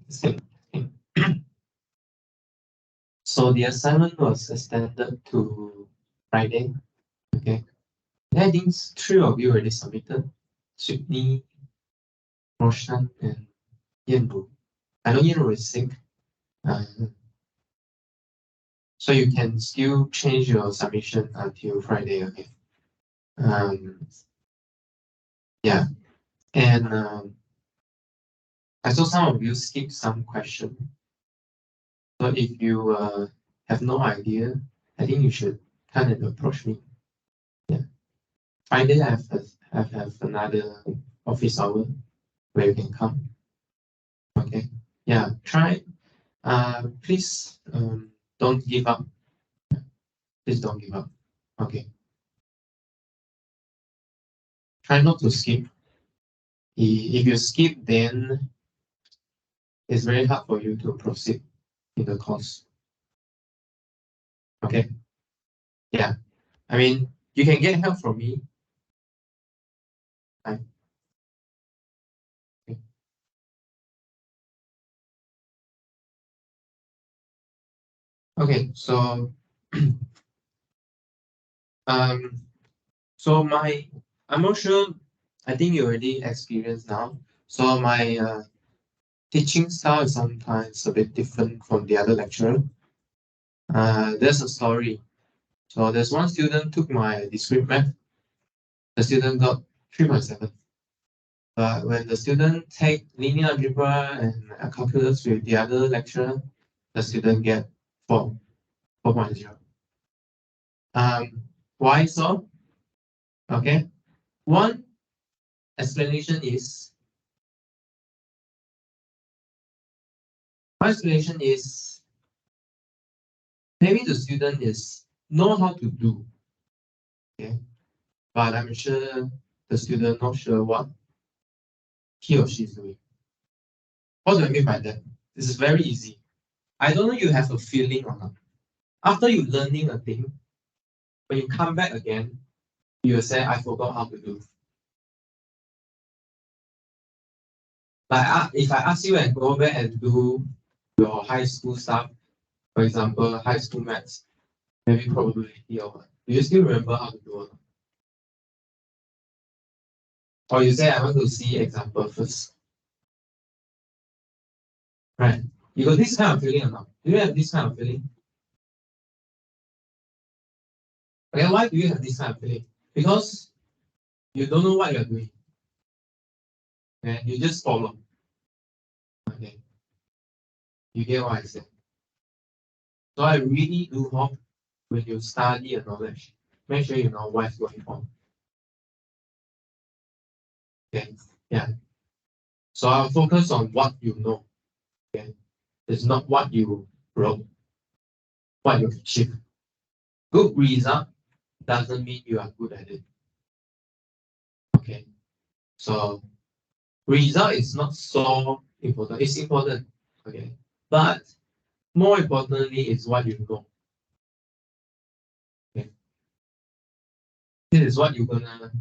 Seng. So the assignment was extended to Friday. Okay. I think 3 of you already submitted. Sydney, Roshan, and Yenbu. I know Yenbu is sick. So you can still change your submission until Friday, okay? Yeah. And I saw some of you skip some question. So if you have no idea, I think you should kind of approach me. Yeah. Friday I have another office hour where you can come. Okay. Yeah. Try. Please don't give up. Please don't give up. Okay. Try not to skip. If you skip, then it's very hard for you to proceed in the course. Okay. Yeah. I mean, you can get help from me. Right? Okay. Okay. So, so I'm not sure. I think you already experienced now. So my teaching style is sometimes a bit different from the other lecturer. There's a story. So there's one student took my discrete math. The student got 3.7. But when the student take linear algebra and calculus with the other lecturer, the student get 4.0. Why so? Okay. One explanation is maybe the student is know how to do. Okay. But I'm sure the student not sure what he or she is doing. What do I mean by that? This is very easy. I don't know you have a feeling or not. After you learning a thing, when you come back again, you will say, I forgot how to do. Like if I ask you and go back and do your high school stuff, for example, high school maths, maybe probability or what, do you still remember how to do it? Or you say, I want to see example first. Right? You got this kind of feeling or not? Do you have this kind of feeling? Okay, why do you have this kind of feeling? Because you don't know what you're doing. Okay, you just follow. Okay. You get what I said. So I really do hope when you study a knowledge, make sure you know what's going on. Okay. Yeah. So I'll focus on what you know. Okay. It's not what you wrote, what you achieved. Good result doesn't mean you are good at it. Okay. So result is not so important. It's important. Okay. But more importantly is what you know. Okay. This is what you're gonna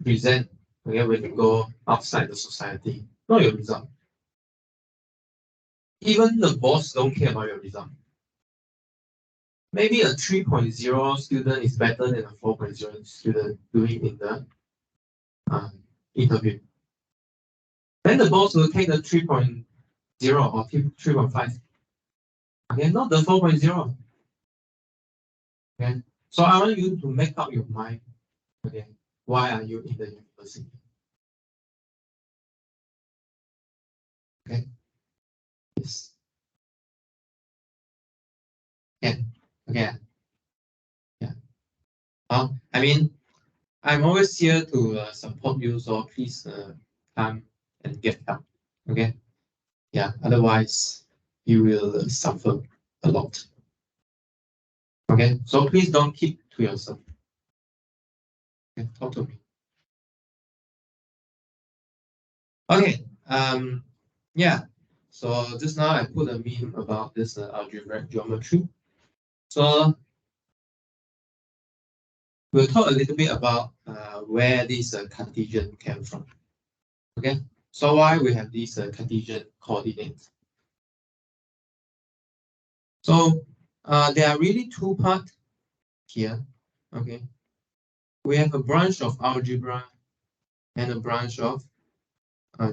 present, okay, when you go outside the society, not your result. Even the boss don't care about your result. Maybe a 3.0 student is better than a 4.0 student doing in the interview. Then the boss will take the 3.0 or 3.5. Okay, not the 4.0. Okay, so I want you to make up your mind. Okay, why are you in the university? Okay, yes. Yeah. Okay. Yeah. I mean, I'm always here to support you, so please come and get help. Okay. Yeah. Otherwise, you will suffer a lot. Okay. So please don't keep to yourself. Okay. Talk to me. Okay. Yeah. So just now I put a meme about this algebraic geometry. So we'll talk a little bit about where this Cartesian came from. Okay, so why we have these Cartesian coordinates? So there are really two parts here. Okay, we have a branch of algebra and a branch of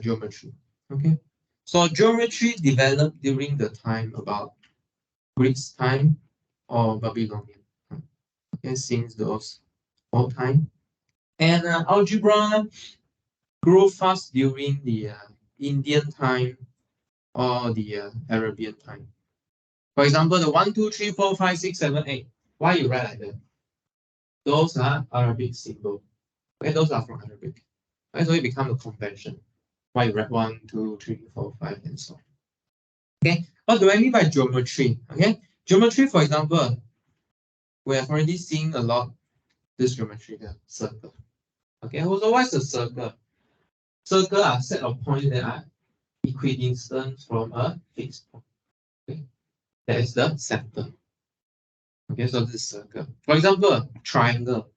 geometry. Okay, so geometry developed during the time about Greek's time or Babylonian time. Okay, since those old time, and algebra grew fast during the Indian time or the Arabian time. For example, the 1, 2, 3, 4, 5, 6, 7, 8. Why you write like that? Those are Arabic symbols. Okay, those are from Arabic. Okay, so it becomes a convention. Why you write 1, 2, 3, 4, 5, and so on. Okay, what do I mean by geometry? Okay, geometry, for example, we have already seen a lot this geometry here, circle. Okay, so what's a circle? Circle are set of points that are equidistant from a fixed point. Okay, that is the center. Okay, so this is circle. For example, triangle.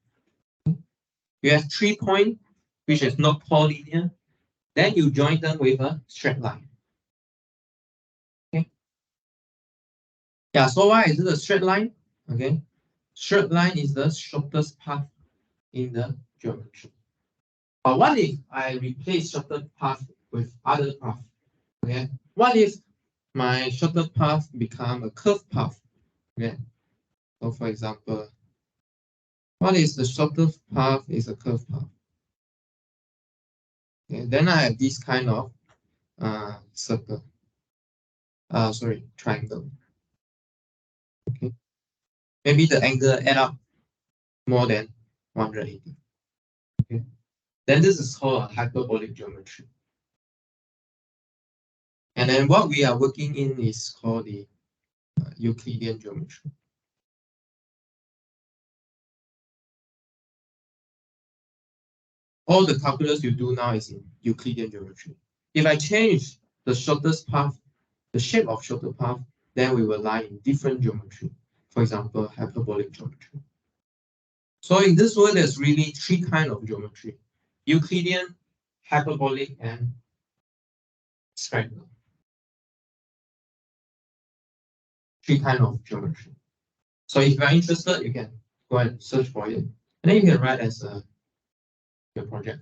You have 3 points which is not collinear, then you join them with a straight line. Okay. Yeah, so why is it a straight line? Okay. Straight line is the shortest path in the geometry. But what if I replace shortest path with other path? Okay. What if my shortest path become a curved path? Okay. So for example, what is the shortest path is a curved path? Okay. Then I have this kind of circle. Sorry, triangle. Okay. Maybe the angle add up more than 180. Okay. Then this is called a hyperbolic geometry. And then what we are working in is called the Euclidean geometry. All the calculus you do now is in Euclidean geometry. If I change the shortest path, the shape of shorter path, then we will lie in different geometry. For example, hyperbolic geometry. So in this world, there's really 3 kinds of geometry: Euclidean, hyperbolic, and spherical. 3 kinds of geometry. So if you are interested, you can go and search for it. And then you can write as your project.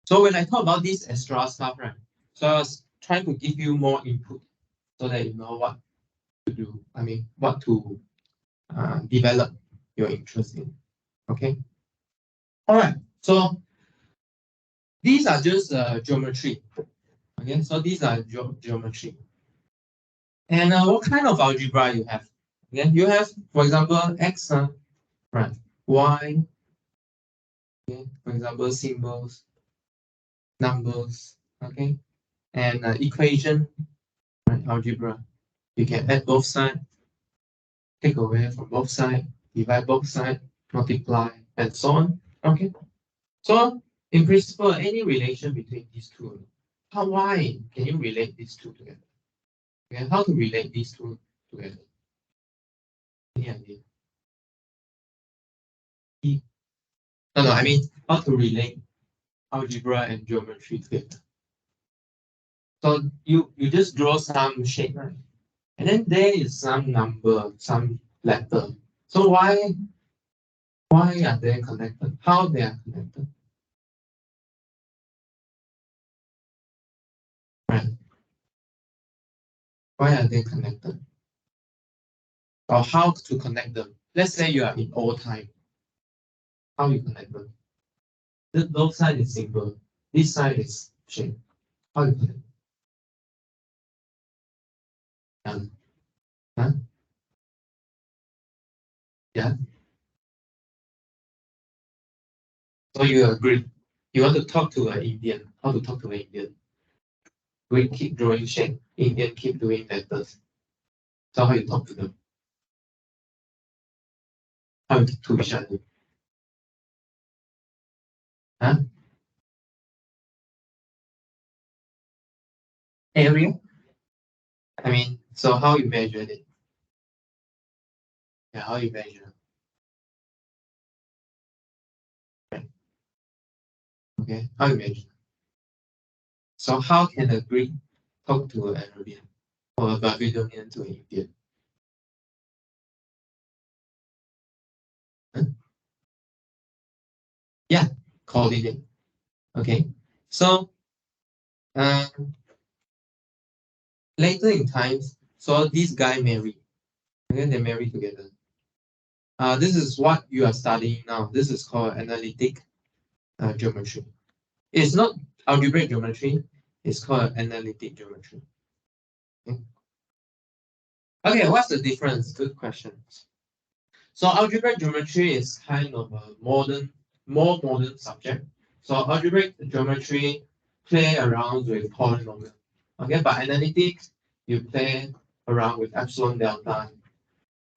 So when I talk about this extra stuff, right? So I was trying to give you more input so that you know what to do. I mean, what to develop your interest in. Okay. All right. So these are just geometry. Okay. So these are geometry. And what kind of algebra you have? Okay. You have, for example, x, right? Y. Okay. For example, symbols, numbers. Okay. And equation, right? Algebra. You can add both sides, take away from both sides, divide both sides, multiply, and so on. Okay. So in principle, any relation between these two, why can you relate these two together? Okay, how to relate these two together? Any idea? No, I mean how to relate algebra and geometry together. So you just draw some shape, right? And then there is some number, some letter. So why are they connected? How they are connected? Right? Why are they connected? Or how to connect them? Let's say you are in old time. How you connect them? Both side is single. This side is shape. How you connect? Um, huh? Yeah. So you agree. You want to talk to an Indian. How to talk to an Indian? Greek keep drawing shape. Indian keep doing letters. So how you talk to them? How you talk to each other? Huh? Area? I mean, so how you measure it? Yeah, how you measure? Right. Okay. How you measure? So how can a Greek talk to an Arabian or a Babylonian to an Indian? Huh? Yeah, coordinate. Okay. So later in times, so this guy married. Okay, they married together. This is what you are studying now. This is called analytic geometry. It's not algebraic geometry. It's called analytic geometry. Okay. Okay, what's the difference? Good question. So algebraic geometry is kind of a more modern subject. So algebraic geometry play around with polynomial. Okay, but analytics you play around with epsilon delta,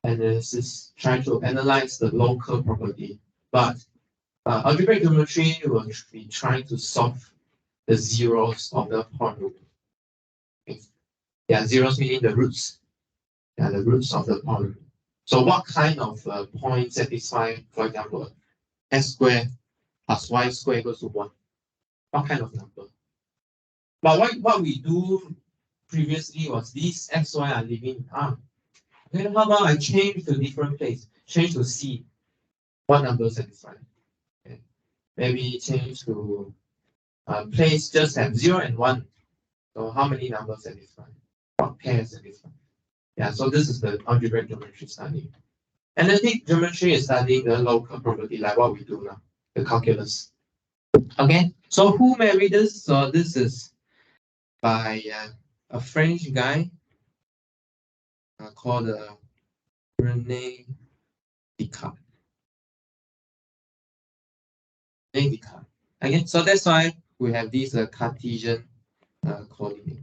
and this is trying to analyze the local property. But algebraic geometry will be trying to solve the zeros of the polynomial. Okay. Yeah, zeros meaning the roots. Yeah, the roots of the polynomial. So what kind of point satisfy, for example, x squared plus y squared equals to 1? What kind of number? But what we do previously was these x, y are living in R. Okay, how about I change to different place? Change to C. What number satisfy? Okay. Maybe change to place just have 0 and 1. So how many numbers satisfy? What pairs satisfy? Yeah, so this is the algebraic geometry study. Analytic geometry is studying the local property like what we do now, the calculus. Okay, so who married this? So this is by a French guy called René Descartes. René Descartes. Okay, so that's why we have this Cartesian coordinate.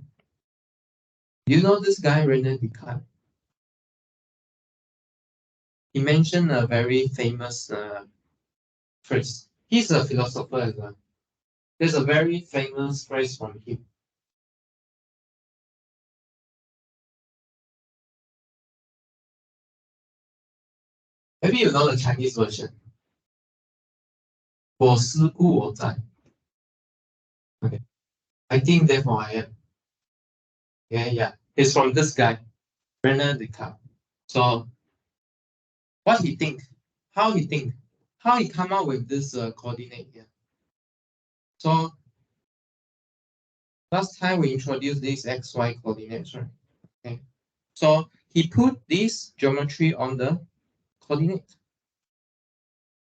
You know this guy René Descartes? He mentioned a very famous phrase. He's a philosopher as well. There's a very famous phrase from him. Maybe you know the Chinese version. 我思故我在. Okay. I think therefore I am. Yeah. It's from this guy, René Descartes. So what he think, how he come up with this coordinate here. So last time we introduced these xy coordinates, right? Okay. So he put this geometry on the coordinate.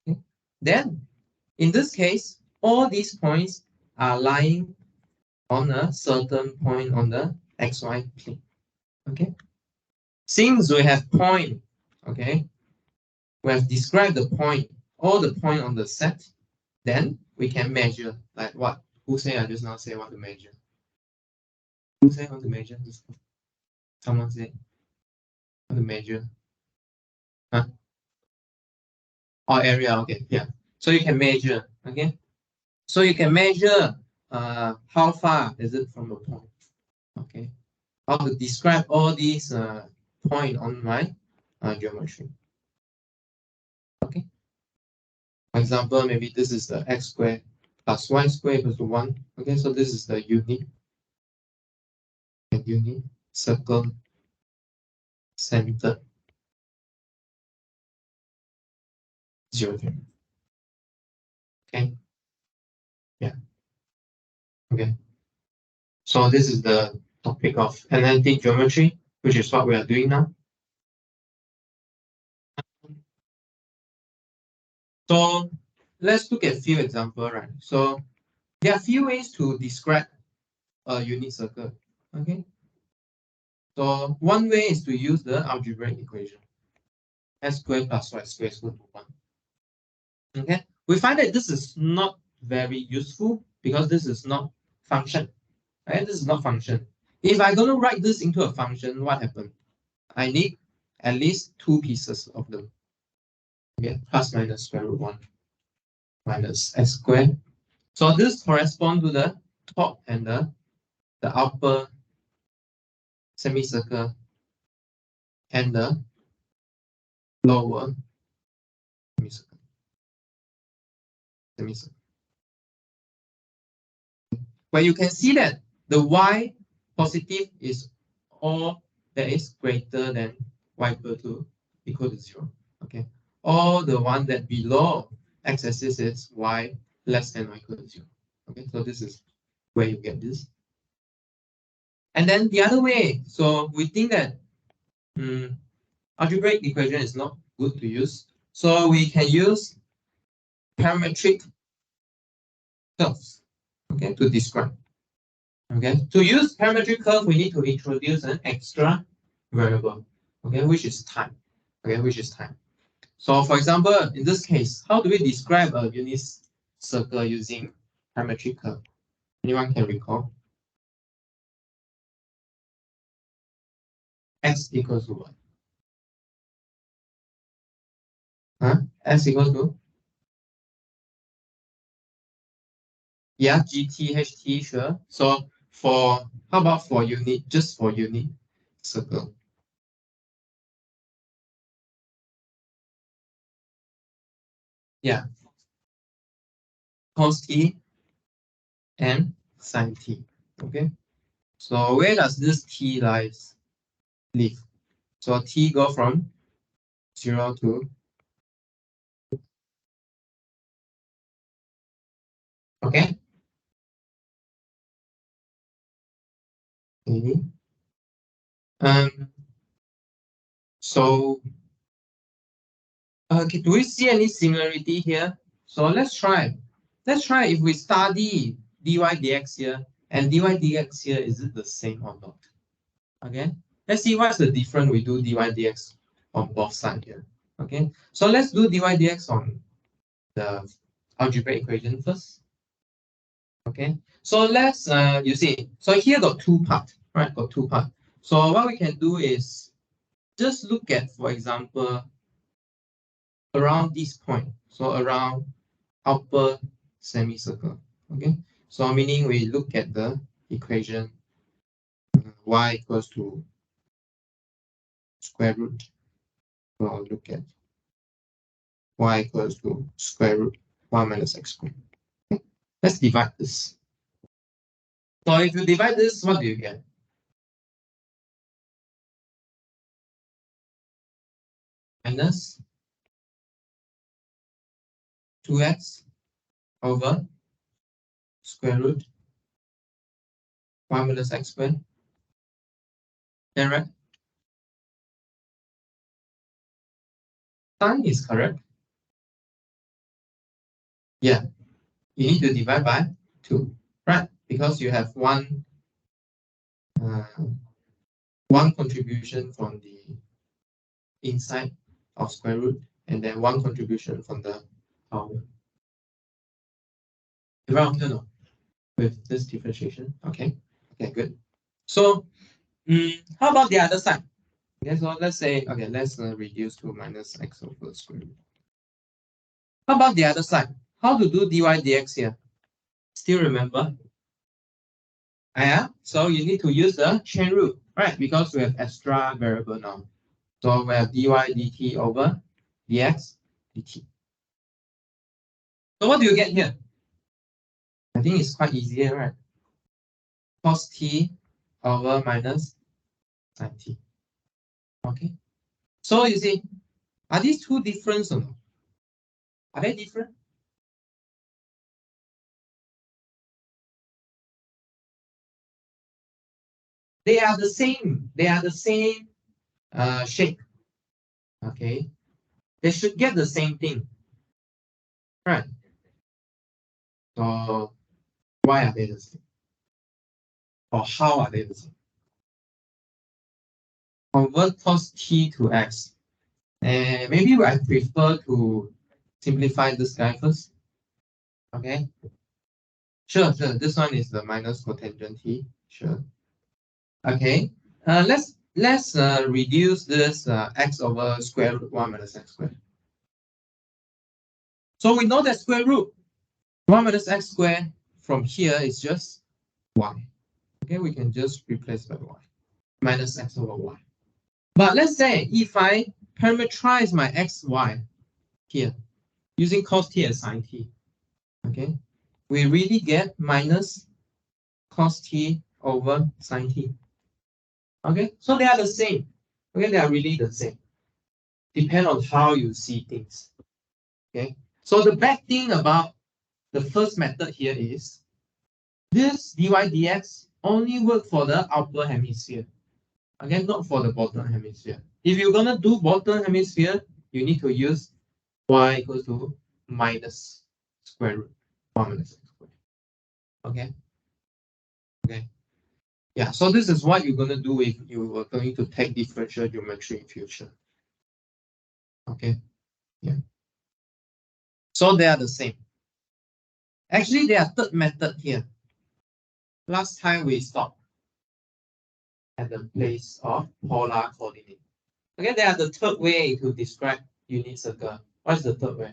Okay. Then in this case, all these points are lying on a certain point on the xy plane. Okay. Since we have point, okay, we have described the point, all the point on the set, then we can measure like what? Who say I just now say what to measure? Who say what to measure? Someone say what to measure? Huh? Or area, okay, yeah. So you can measure, okay? So you can measure how far is it from the point, okay? How to describe all these point on my geometry, okay? For example, maybe this is the x squared plus y squared equals to 1. Okay, so this is the unit. And unit, circle, center, 0, 0. Okay, yeah, okay. So this is the topic of analytic geometry, which is what we are doing now. So let's look at a few examples, right? So there are a few ways to describe a unit circle. Okay. So one way is to use the algebraic equation. S squared plus y squared is equal to 1. Okay. We find that this is not very useful because this is not function. Right? This is not function. If I'm going to write this into a function, what happens? I need at least 2 pieces of them. Okay, plus minus square root 1 minus x squared. So this corresponds to the top and the upper semicircle and the lower semicircle. Where you can see that the y positive is all that is greater than y equal to 0. Okay. All the one that below x-axis is y less than or equal to 0. Okay, so this is where you get this. And then the other way, so we think that algebraic equation is not good to use. So we can use parametric curves, okay, to describe. Okay, to use parametric curve, we need to introduce an extra variable, okay, which is time. Okay, which is time. So for example, in this case, how do we describe a unit circle using parametric curve? Anyone can recall? X equals to what? Huh? X equals to? Yeah, GT, HT, sure. So for, how about for unit, just for unit circle? Yeah, cos t and sin t. Okay. So where does this t lies live? So t go from 0 to, okay. Okay. So do we see any similarity here? So let's try. Let's try if we study dy dx here and dy dx here, is it the same or not? Okay. Let's see what's the difference we do dy dx on both sides here. Okay. So let's do dy dx on the algebraic equation first. Okay. So let's you see. So here got two parts, right? Got two parts. So what we can do is just look at, for example, around this point. So around upper semicircle. Okay, so meaning we look at the equation y equals to square root. So look at y equals to square root 1 minus x squared. Okay. Let's divide this. So if you divide this, what do you get? Minus 2x over square root 1 minus x squared. Then right? Sign is correct. Yeah, you need to divide by 2, right? Because you have one contribution from the inside of square root and then one contribution from the power. Around no, with this differentiation. Okay, okay, good. So how about the other side? Okay, so let's say, okay, let's reduce to minus x over square root. How about the other side? How to do dy dx here? Still remember? Yeah, so you need to use the chain rule, right? Because we have extra variable now. So we have dy dt over dx dt. So what do you get here? I think it's quite easy, right? Cos t over minus sin t. Okay. So you see, are these two different or not? Are they different? They are the same. They are the same shape. Okay. They should get the same thing. Right. So why are they the same? Or how are they the same? Convert cos t to x. And maybe I prefer to simplify this guy first. Okay. Sure. This one is the minus cotangent t. Sure. Okay. Let's reduce this x over square root 1 minus x squared. So we know that square root 1 minus x squared from here is just y. Okay, we can just replace by y. Minus x over y. But let's say if I parameterize my xy here using cos t and sin t, okay, we really get minus cos t over sine t. Okay, so they are the same. Okay, they are really the same. Depend on how you see things. Okay, so the bad thing about the first method here is this dy dx only work for the upper hemisphere. Again, not for the bottom hemisphere. If you're gonna do bottom hemisphere, you need to use y equals to minus square root 1 minus x squared. Okay. Okay. Yeah. So this is what you're gonna do if you are going to take differential geometry in future. Okay. Yeah. So they are the same. Actually, there are third method here. Last time we stopped at the place of polar coordinate. Okay, there are the third way to describe unit circle. What is the third way?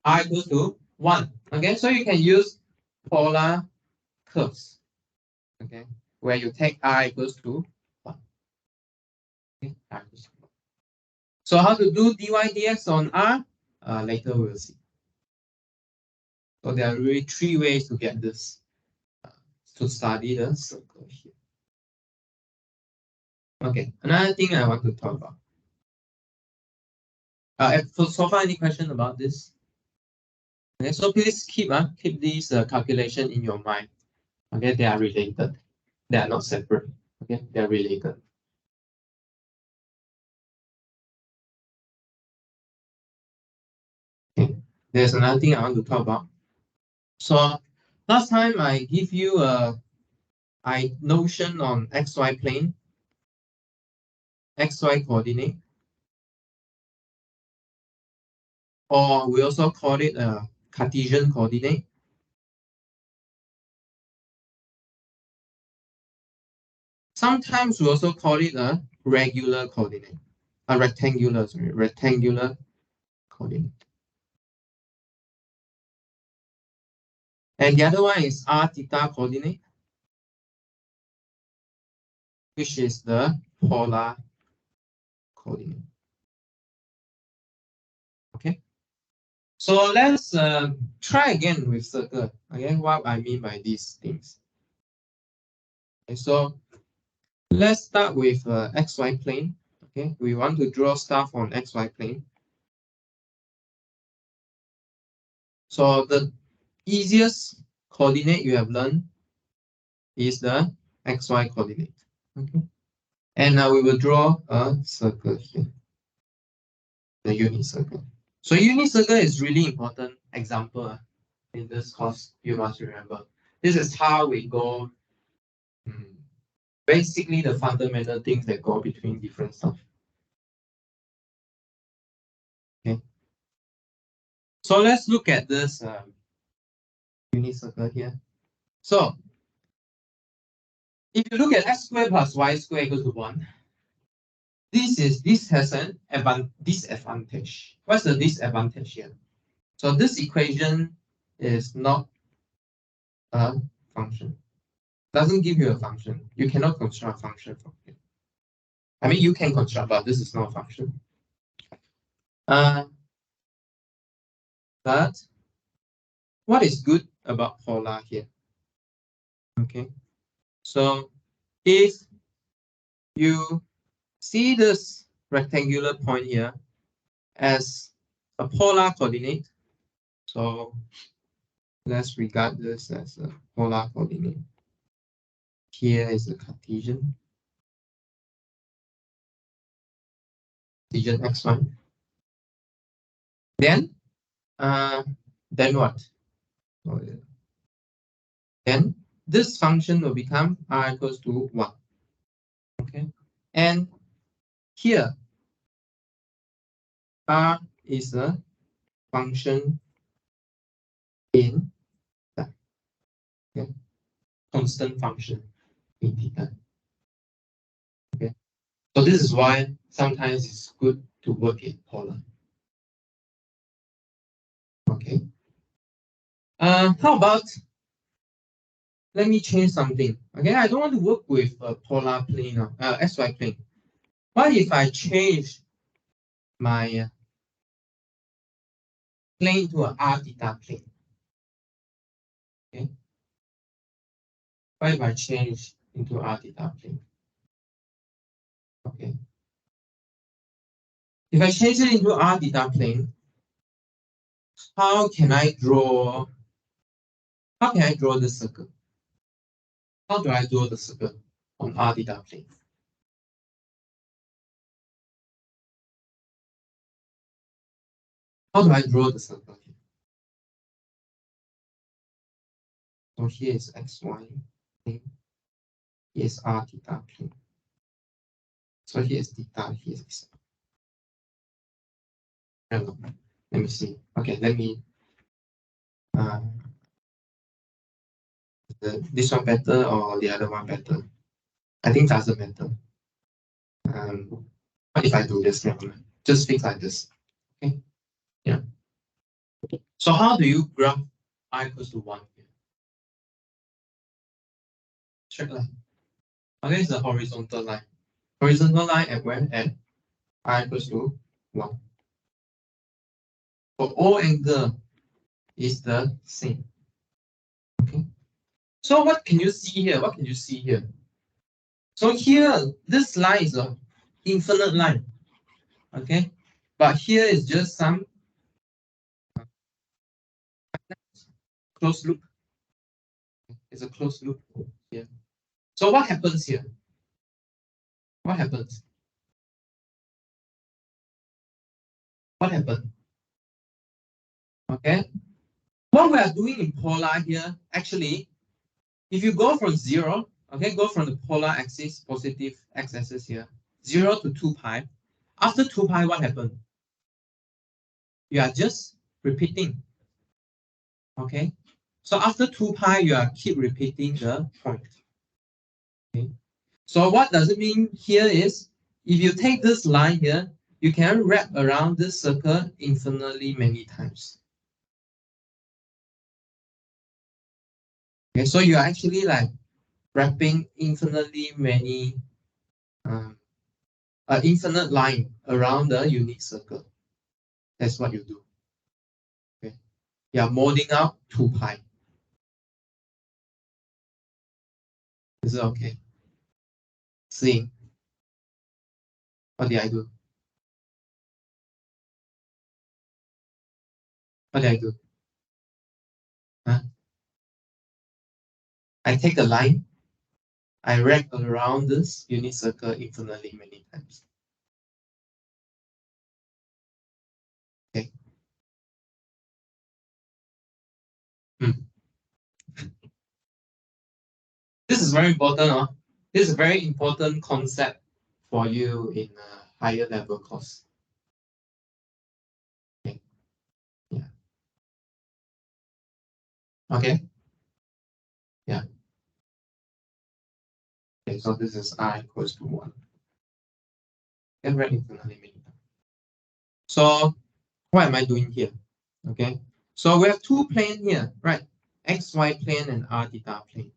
R equals to 1. Okay, so you can use polar curves. Okay, where you take R equals to 1. Okay, R equals to 1. So how to do dy dx on R? Later we'll see. So there are really 3 ways to get this, to study the circle here. Okay, another thing I want to talk about. So far, any question about this? Okay, so please keep these calculation in your mind. Okay, they are related. They are not separate. Okay, they are related. Okay, there's another thing I want to talk about. So last time I give you a notion on xy plane, xy coordinate, or we also call it a Cartesian coordinate. Sometimes we also call it a regular coordinate, a rectangular coordinate. And the other one is r theta coordinate, which is the polar coordinate. Okay. So let's try again with circle. Again, what I mean by these things. Okay, so let's start with xy plane. Okay, we want to draw stuff on xy plane. So the easiest coordinate you have learned is the xy coordinate. Okay, and now we will draw a circle here, the unit circle. So unit circle is really important example in this course. You must remember. This is how we go. Basically, the fundamental things that go between different stuff. Okay. So let's look at this unit circle here. So if you look at x squared plus y squared equals to 1, this has an disadvantage. What's the disadvantage here? So this equation is not a function. Doesn't give you a function. You cannot construct a function from here. I mean, you can construct, but this is not a function. But what is good about polar here? Okay, so if you see this rectangular point here as a polar coordinate, so let's regard this as a polar coordinate. Here is the Cartesian x1. Then what? Then this function will become r equals to 1. Okay, and here r is a function in that. Okay, constant function in theta. Okay, so this is why sometimes it's good to work in polar. Okay. How about, let me change something. Okay, I don't want to work with a polar plane, xy plane. What if I change my plane to an r theta plane? Okay. What if I change into r theta plane? Okay. If I change it into r theta plane, how can I draw the circle? How do I draw the circle on r theta plane? How do I draw the circle here? So here is xy plane. Here is r theta plane. So here is theta, here is x. Let me see. Okay, let me this one better or the other one better? I think doesn't matter. What if I do this? Never mind. Just think like this. Okay. Yeah. So how do you graph I equals to 1 here? Straight line. Okay, it's a horizontal line. Horizontal line at where? At I equals to 1. For all angle is the same. Okay. So what can you see here? What can you see here? So here, this line is an infinite line. Okay. But here is just some closed loop. It's a closed loop here. So what happens here? What happens? What happened? Okay. What we are doing in polar here, actually, if you go from 0, okay, go from the polar axis, positive x-axis here, 0 to 2 pi. After 2 pi, what happened? You are just repeating. Okay. So after 2 pi, you are keep repeating the point. Okay. So what does it mean here is, if you take this line here, you can wrap around this circle infinitely many times. Okay, so you are actually like wrapping infinitely many infinite line around the unique circle. That's what you do. Okay. You are molding out 2 pi. Is it okay? Seng, what did I do? What did I do? Huh? I take a line, I wrap around this unit circle infinitely many times. Okay. This is very important. This is a very important concept for you in a higher level course. Okay. Yeah. Okay. Yeah. Okay, so this is I equals to 1. And write infinitely many times. So what am I doing here? Okay. So we have two planes here, right? XY plane and R theta plane.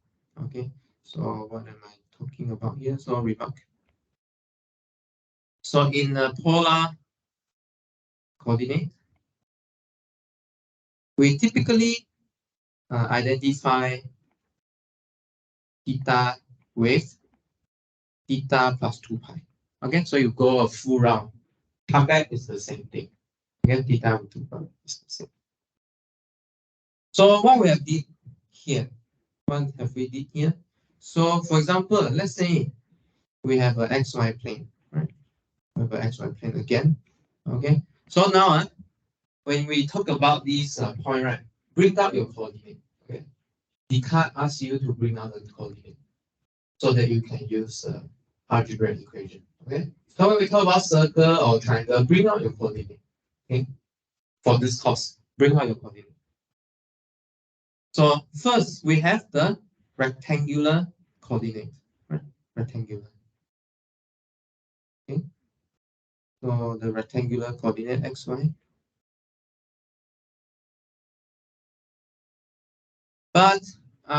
Okay. So what am I talking about here? So remark. So in the polar coordinate, we typically identify theta with theta plus 2 pi. Okay, so you go a full round. Come back is the same thing. Okay, theta with 2 pi is the same. So what we have did here, what have we did here? So for example, let's say we have an XY plane, right? We have an XY plane again. Okay, so now when we talk about this point, right, bring out your coordinate. Okay, Descartes asks you to bring out the coordinate so that you can use algebraic equation. Okay, so when we talk about circle or triangle, bring out your coordinate. Okay, for this course, bring out your coordinate. So first we have the rectangular coordinate, right? Rectangular. Okay, so the rectangular coordinate xy. But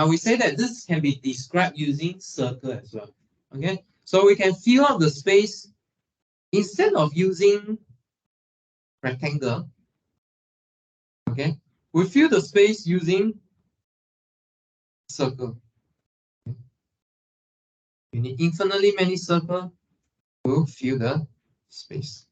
we say that this can be described using circle as well. Okay, so we can fill out the space instead of using rectangle. Okay, we fill the space using circle. Okay. You need infinitely many circles to fill the space.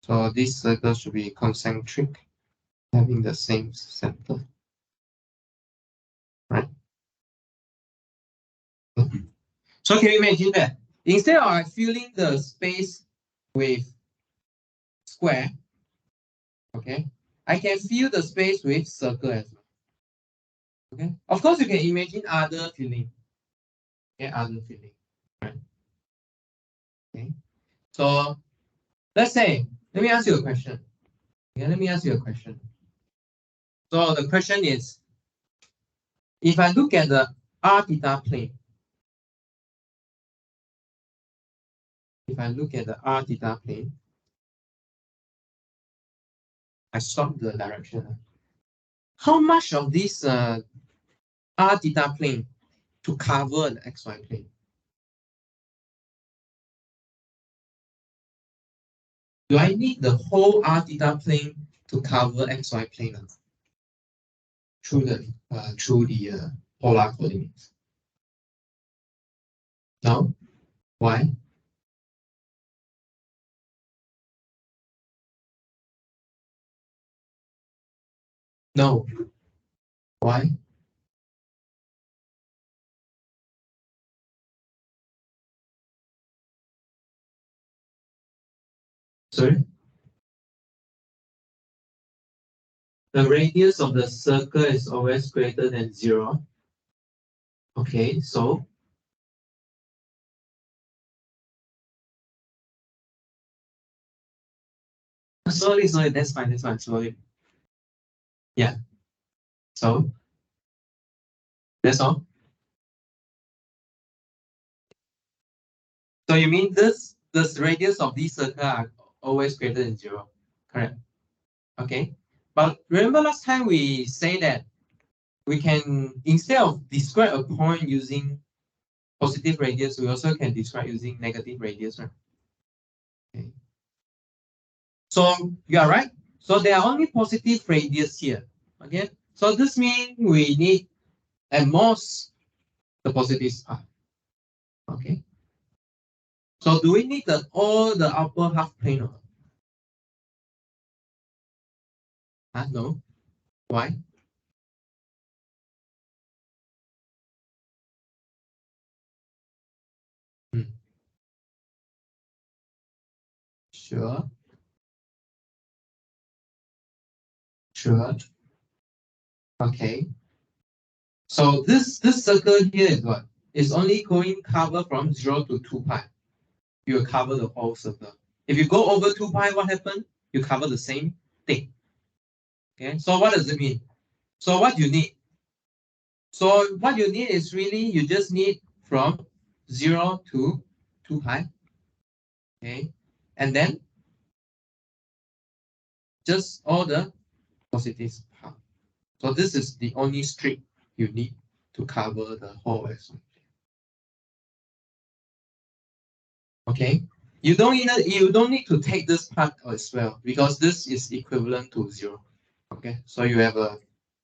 So this circle should be concentric, having the same center, right? So can you imagine that instead of filling the space with square, okay, I can fill the space with circle as well. Okay, of course you can imagine other filling, okay, other filling, right? Okay, so let's say, let me ask you a question. Okay, let me ask you a question. So the question is, if I look at the r theta plane, if I look at the r theta plane, I swap the direction. How much of this r theta plane to cover the xy plane? Do I need the whole r theta plane to cover xy plane through the polar coordinates? No. Why? No. Why? Sorry? The radius of the circle is always greater than 0. Okay, so sorry, that's fine, sorry. Yeah, so that's all. So you mean this radius of these circle are always greater than 0, correct? Okay, but remember last time we say that we can, instead of describe a point using positive radius, we also can describe using negative radius, right? Okay. So you are right. So there are only positive radius here. Okay. So this means we need at most the positive part. Okay. So do we need all the upper half plane or not? No. Why? Hmm. Sure. Sure. Okay. So this circle here is what? It's only going cover from 0 to 2 pi. You will cover the whole circle. If you go over 2 pi, what happens? You cover the same thing. Okay. So what does it mean? So what you need? So what you need is really, you just need from 0 to 2 pi. Okay. And then just all the positive part. So this is the only strip you need to cover the whole xy. Okay. You don't need to take this part as well, because this is equivalent to 0. Okay. So you have a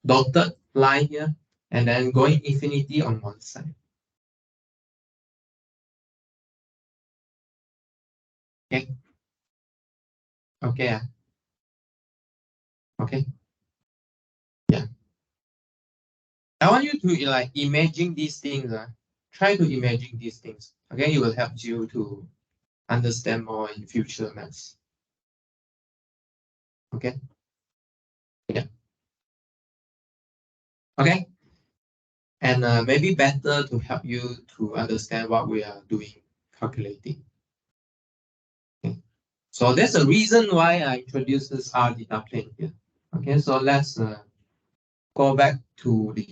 dotted line here and then going infinity on one side. Okay. Okay. Okay. Yeah. I want you to like imagine these things. Try to imagine these things. Okay, it will help you to understand more in future maths. Okay. Yeah. Okay. And maybe better to help you to understand what we are doing, calculating. Okay. So that's the reason why I introduced this R theta plane here. Okay. So let's go back to the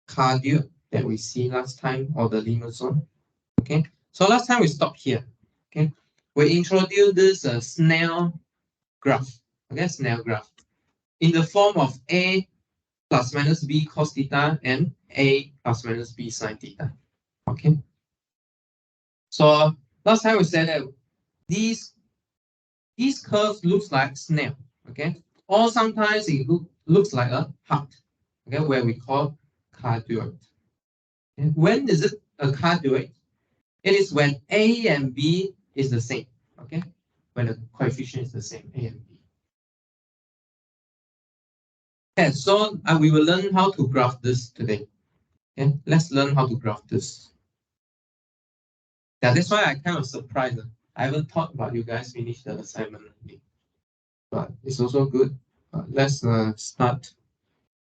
cardio that we see last time, or the limit zone. Okay. So last time we stopped here. Okay. We introduced this Snell graph. Okay, Snell graph in the form of A plus minus B cos theta and A plus minus B sin theta. Okay. So last time we said that these This curve looks like snail, okay? Or sometimes it looks like a heart, okay, where we call cardioid. And when is it a cardioid? It is when A and B is the same, okay? When the coefficient is the same, A and B. Okay, so we will learn how to graph this today. Okay, let's learn how to graph this. Yeah, that's why I kind of surprised. I haven't thought about you guys finish the assignment already, but it's also good. Let's start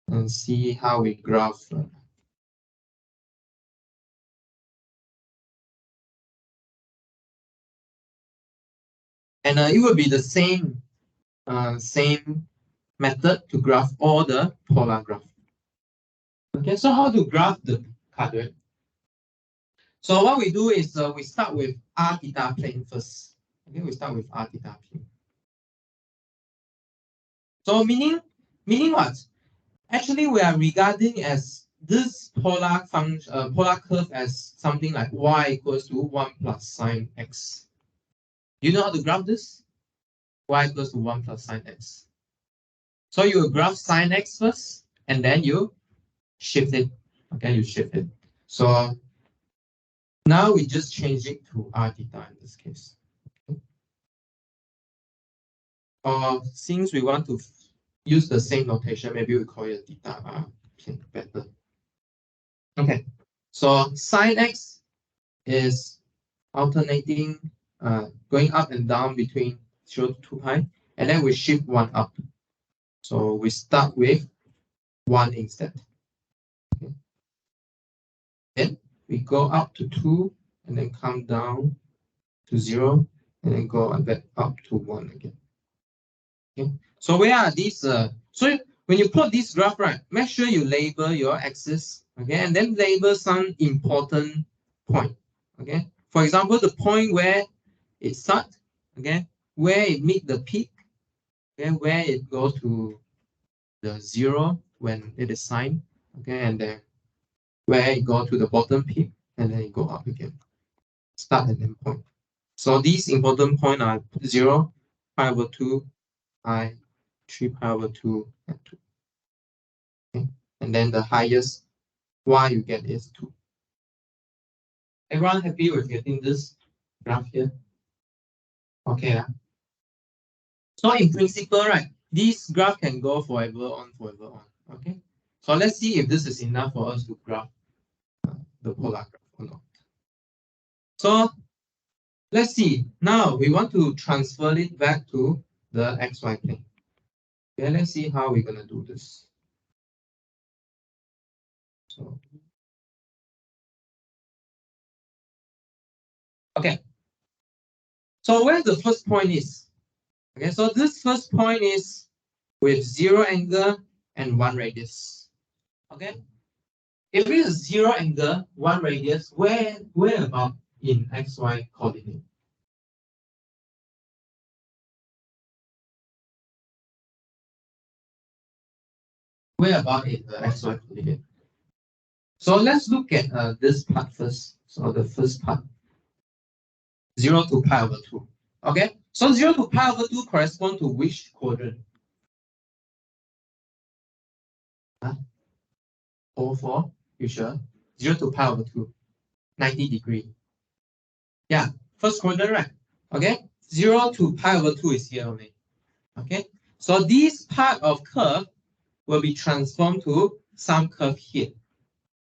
and see how we graph. And it will be the same method to graph all the polar graph. Okay, so how to graph the cardioid? So what we do is we start with r theta plane first. Okay, we start with r theta plane. So meaning what? Actually, we are regarding as this polar function, polar curve as something like y equals to 1 plus sine x. You know how to graph this? Y equals to 1 plus sine x. So you will graph sine x first, and then you shift it. Okay, you shift it. So now we just change it to r theta in this case. Okay. Or since we want to use the same notation, maybe we call it theta r. Okay, better. Okay, so sine x is alternating, going up and down between 0 to 2 pi, and then we shift 1 up. So we start with 1 instead. Okay. Then we go up to 2, and then come down to 0, and then go back up to 1 again. Okay. So where are these? So when you plot this graph, right, make sure you label your axis, okay, and then label some important point. Okay. For example, the point where it starts, okay, where it meet the peak, okay, where it goes to the 0 when it is sine, okay, and then where it go to the bottom peak, and then it go up again. Start and end point. So these important points are 0, pi over 2, I, 3 pi over 2, and 2. Okay. And then the highest y you get is 2. Everyone happy with getting this graph here? Okay. So in principle, right, this graph can go forever on, forever on. Okay. So let's see if this is enough for us to graph the polar graph or not. So let's see. Now we want to transfer it back to the xy plane. Okay, let's see how we're gonna do this. So okay. So where the first point is? Okay, so this first point is with 0 angle and 1 radius. Okay. If it is 0 angle, 1 radius, where about in xy coordinate? Where about in the xy coordinate? So let's look at this part first. So the first part, 0 to pi over 2. Okay, so 0 to pi over 2 correspond to which quadrant? 04, you sure? 0 to pi over 2, 90 degree. Yeah, first quadrant, right? Okay, 0 to pi over 2 is here only. Okay, so this part of curve will be transformed to some curve here.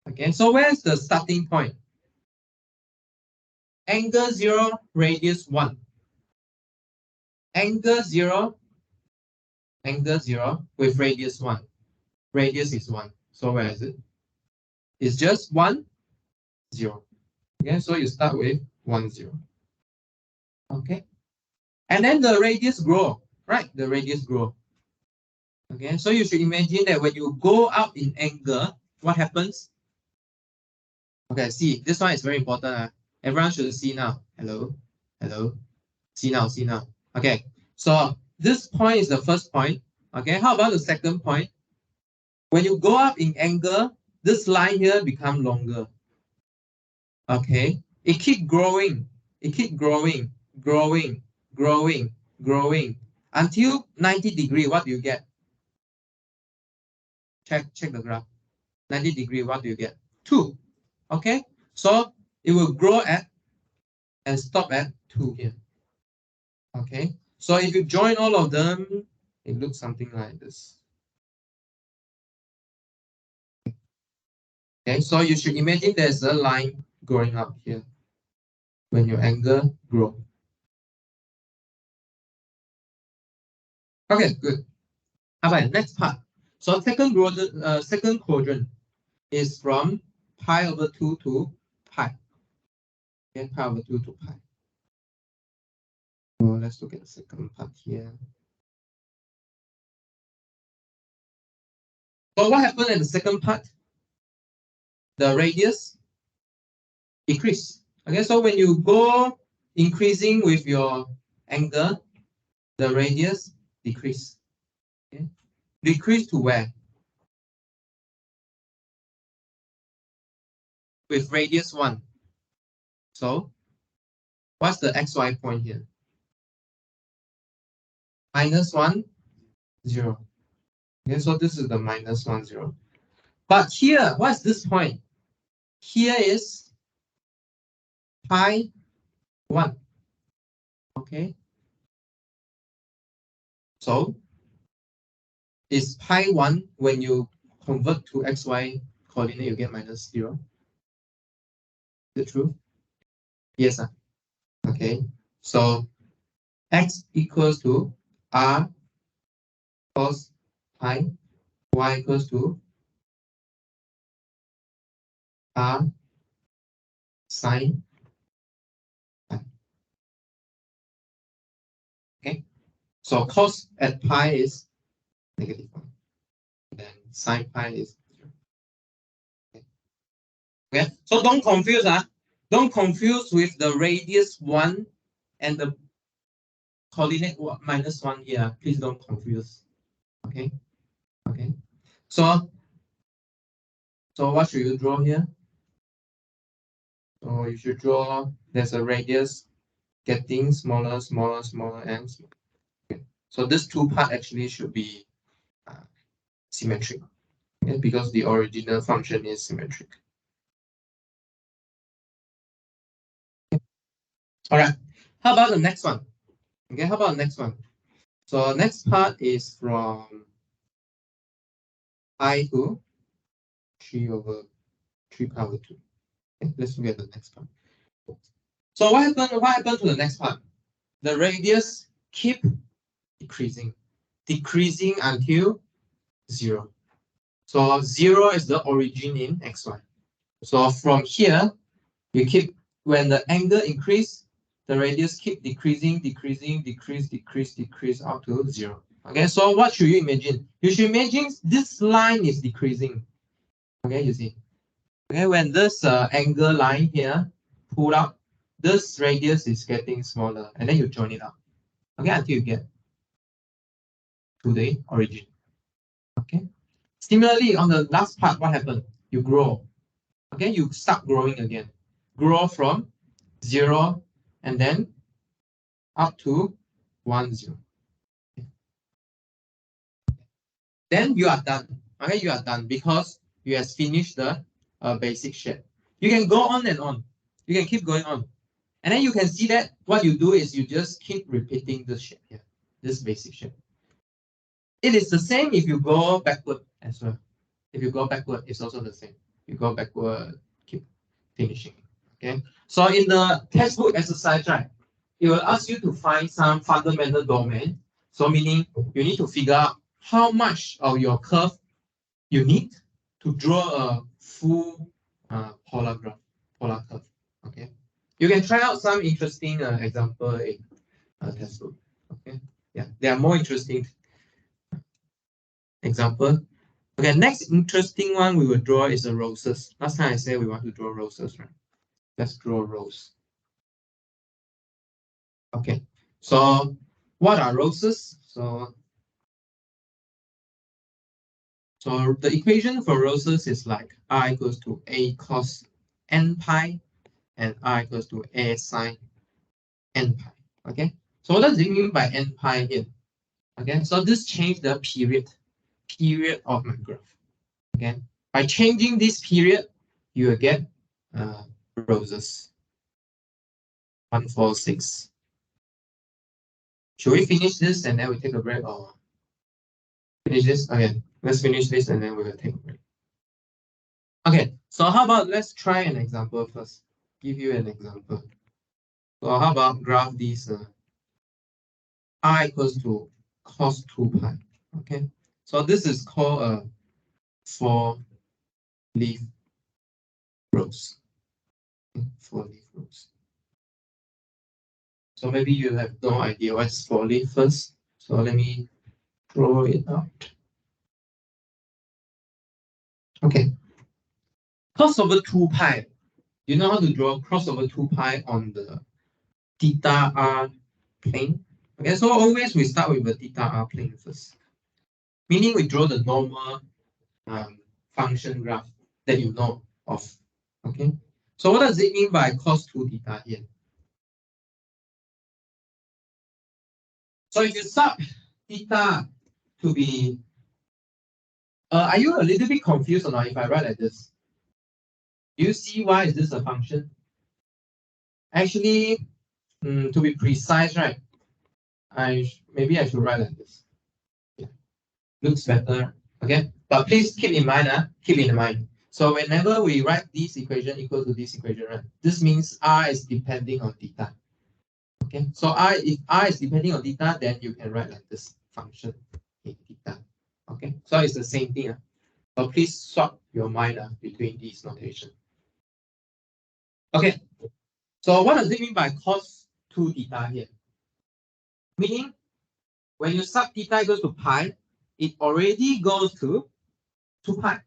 Okay, so where's the starting point? Angle 0, radius 1. Angle 0, angle 0 with radius 1. Radius is 1. So where is it? It's just 1, 0. Okay, so you start with 1, 0. Okay, and then the radius grow, right? The radius grow. Okay, so you should imagine that when you go up in angle, what happens? Okay, see, this one is very important. Everyone should see now. Hello, hello. See now, see now. Okay, so this point is the first point. Okay, how about the second point? When you go up in angle, this line here become longer. Okay, it keep growing. It keep growing, growing, growing. growing until 90°. What do you get? Check the graph. 90°. What do you get? 2. Okay, so it will grow at and stop at 2 here. Okay, so if you join all of them, it looks something like this. Okay, so you should imagine there's a line going up here when your angle grows. Okay, good. How about next part? So second quadrant is from pi over 2 to pi. Okay, pi over 2 to pi. So let's look at the second part here. So what happened at the second part? The radius decrease. Okay, so when you go increasing with your angle, the radius decrease. Okay, decrease to where? With radius 1. So what's the xy point here? -1, 0. Okay, so this is the -1, 0. But here, what's this point? Here is pi 1. Okay. So is pi 1 when you convert to xy coordinate, you get -0. Is it true? Yes. Okay. So x equals to r cos pi, y equals to r sine pi. Okay. So cos at pi is -1. Then sine pi is 0. Okay. So don't confuse. Don't confuse with the radius 1 and the coordinate -1 here. Please don't confuse. Okay. Okay. So what should you draw here? So you should draw, there's a radius getting smaller, smaller, smaller, and smaller. Okay. So this two part actually should be symmetric, okay? Because the original function is symmetric. Okay. All right. How about the next one? Okay. How about the next one? So next part is from I to 3 over 3 pi over 2. Okay. Let's look at the next part. So what happened to the next part? The radius keep decreasing until 0. So 0 is the origin in xy. So from here, you keep, when the angle increase, the radius keep decrease up to 0. Okay, so what should you imagine? You should imagine this line is decreasing. Okay, you see. Okay, when this angle line here pull up, this radius is getting smaller, and then you join it up. Okay, until you get to the origin. Okay. Similarly, on the last part, what happened? You grow. Okay, you start growing again. Grow from 0 and then up to 1, 0. Okay. Then you are done. Okay, you are done because you have finished the basic shape. You can go on and on. You can keep going on. And then you can see that what you do is you just keep repeating this shape here, this basic shape. It is the same if you go backward as well. If you go backward, it's also the same. You go backward, keep finishing. Okay. So in the textbook exercise, right, it will ask you to find some fundamental domain. So meaning you need to figure out how much of your curve you need to draw a full polar curve. Okay. You can try out some interesting example in textbook. Okay. Yeah, there are more interesting example. Okay, next interesting one we will draw is the roses. Last time I said we want to draw roses, right? Let's draw rose. Okay, so what are roses? So the equation for roses is like r equals to a cos n pi and r equals to a sine n pi. Okay, So what does it mean by n pi here? Okay, so this change the period of my graph. Okay, by changing this period, you will get roses. 146. Should we finish this and then we take a break, or finish this? Okay, let's finish this and then we will take a break. Okay, so how about let's try an example first. Give you an example. So how about graph these r equals to cos 2 pi. Okay, so this is called a 4-leaf rose. 4-leaf rose. So maybe you have no idea what's 4-leaf first. So let me draw it out. Okay. Cos over 2 pi. You know how to draw cos over 2 pi on the theta r plane? Okay, so always we start with the theta r plane first. Meaning we draw the normal function graph that you know of. Okay. So what does it mean by cos 2 theta here? So if you sub theta to be, are you a little bit confused or not if I write like this? Do you see why is this a function? Actually, to be precise, right? Maybe I should write like this. Yeah. Looks better. Okay, but please keep in mind. So whenever we write this equation equal to this equation, right? This means r is depending on theta. Okay, so if r is depending on theta, then you can write like this function in theta. Okay, so it's the same thing. So please swap your mind between these notation. Okay, so what does it mean by cos 2 theta here? Meaning, when you sub theta equals to pi, it already goes to 2 pi.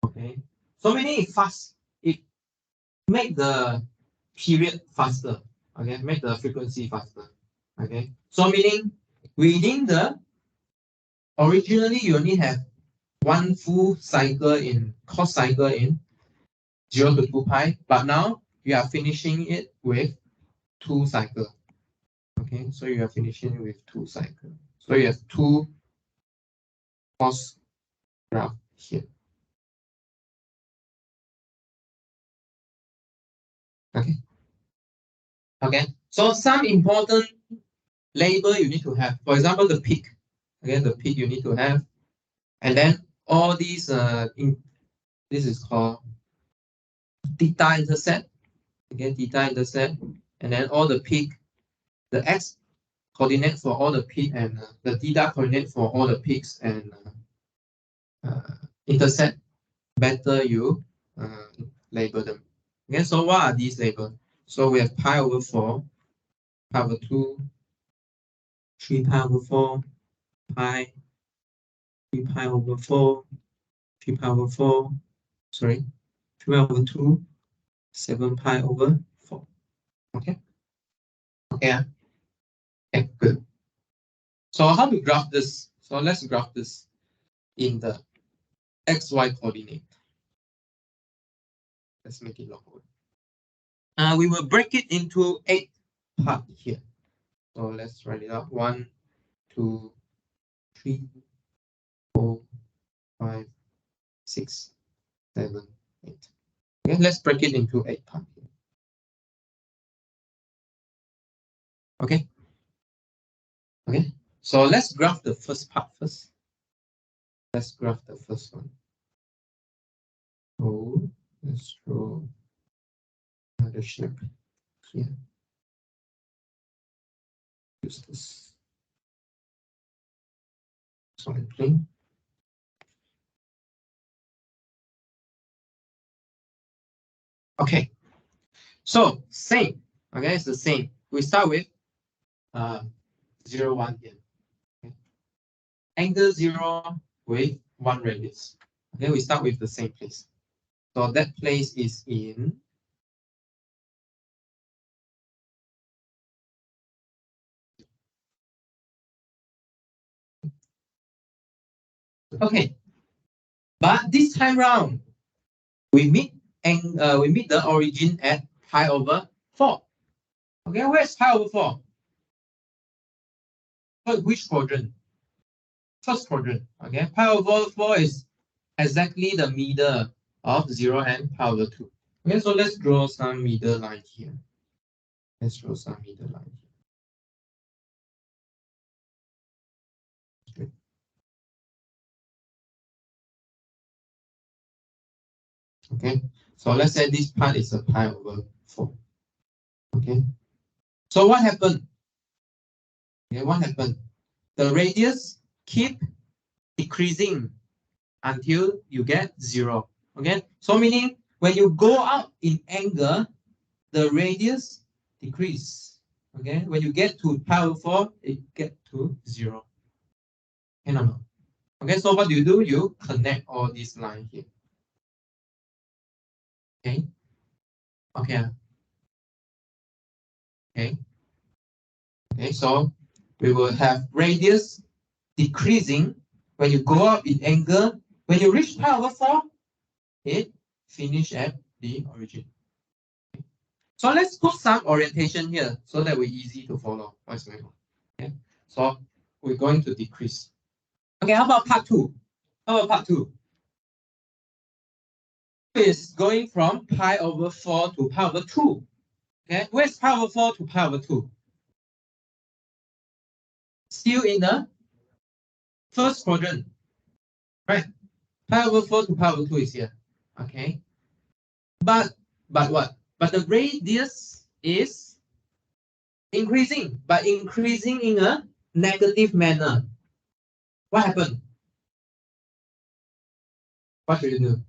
Okay, so meaning it fast, it make the period faster. Okay, make the frequency faster. Okay, so meaning within the originally you only have one full cycle in cos cycle in 0 to 2 pi, but now you are finishing it with 2 cycle. Okay, so you are finishing with 2 cycle. So you have 2 cos graph here. Okay. Okay. So some important label you need to have. For example, the peak. Again, the peak you need to have. And then all these this is called theta intercept. Again, theta intercept. And then all the peak, the x coordinate for all the peak and the theta coordinate for all the peaks and intercept. Better you label them. Okay, so what are these labels? So we have pi over 4, pi over 2, 3 pi over 4, pi, 3 pi over 4, 3 pi over 4, sorry, 3 pi over 2, 7 pi over 4. Okay? Okay, okay, good. So how to graph this? So let's graph this in the xy coordinate. Let's make it longer. We will break it into 8 parts here. So let's write it out. 1, 2, 3, 4, 5, 6, 7, 8. Okay, let's break it into 8 parts. Okay. Okay. So let's graph the first part first. Let's graph the first one. So let's draw another shape here. Use this solid plane. Okay. So same. Okay, it's the same. We start with 0, 1 here. Okay. Angle 0 with 1 radius. Okay, we start with the same place. So that place is in okay. But this time round, we meet the origin at pi over 4. Okay, where's pi over 4? But which quadrant? First quadrant. Okay, pi over 4 is exactly the middle of 0 and pi over 2. Okay, so let's draw some middle line here. Let's draw some middle line here. Okay, so let's say this part is a pi over 4. Okay, so what happened? Okay, what happened? The radius keep decreasing until you get 0. Okay, so meaning when you go up in angle, the radius decrease. Okay, when you get to pi over 4, it get to 0. Okay, no. Okay, so what do? You connect all these lines here. Okay. Okay. Okay. Okay, so we will have radius decreasing when you go up in angle. When you reach pi over 4, it finish at the origin. So let's put some orientation here so that we're easy to follow what's going on. Okay, so we're going to decrease. Okay, how about part 2? How about part 2? Is going from pi over 4 to pi over 2. Okay, where's pi over 4 to pi over 2? Still in the first quadrant, right? Pi over 4 to pi over 2 is here. Okay, but what? But the radius is increasing, but increasing in a negative manner. What happened? What should you do?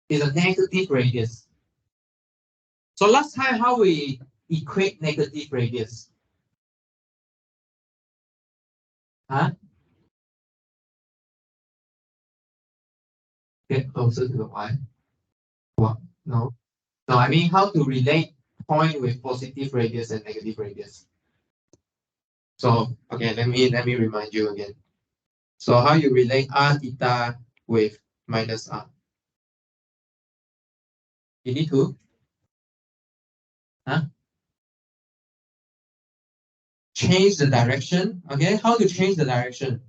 It's a negative radius. So last time, how we equate negative radius? Huh? Get closer to the y. What? No. No, I mean how to relate point with positive radius and negative radius. So okay, let me remind you again. So how you relate r theta with minus r? You need to change the direction. Okay, how to change the direction?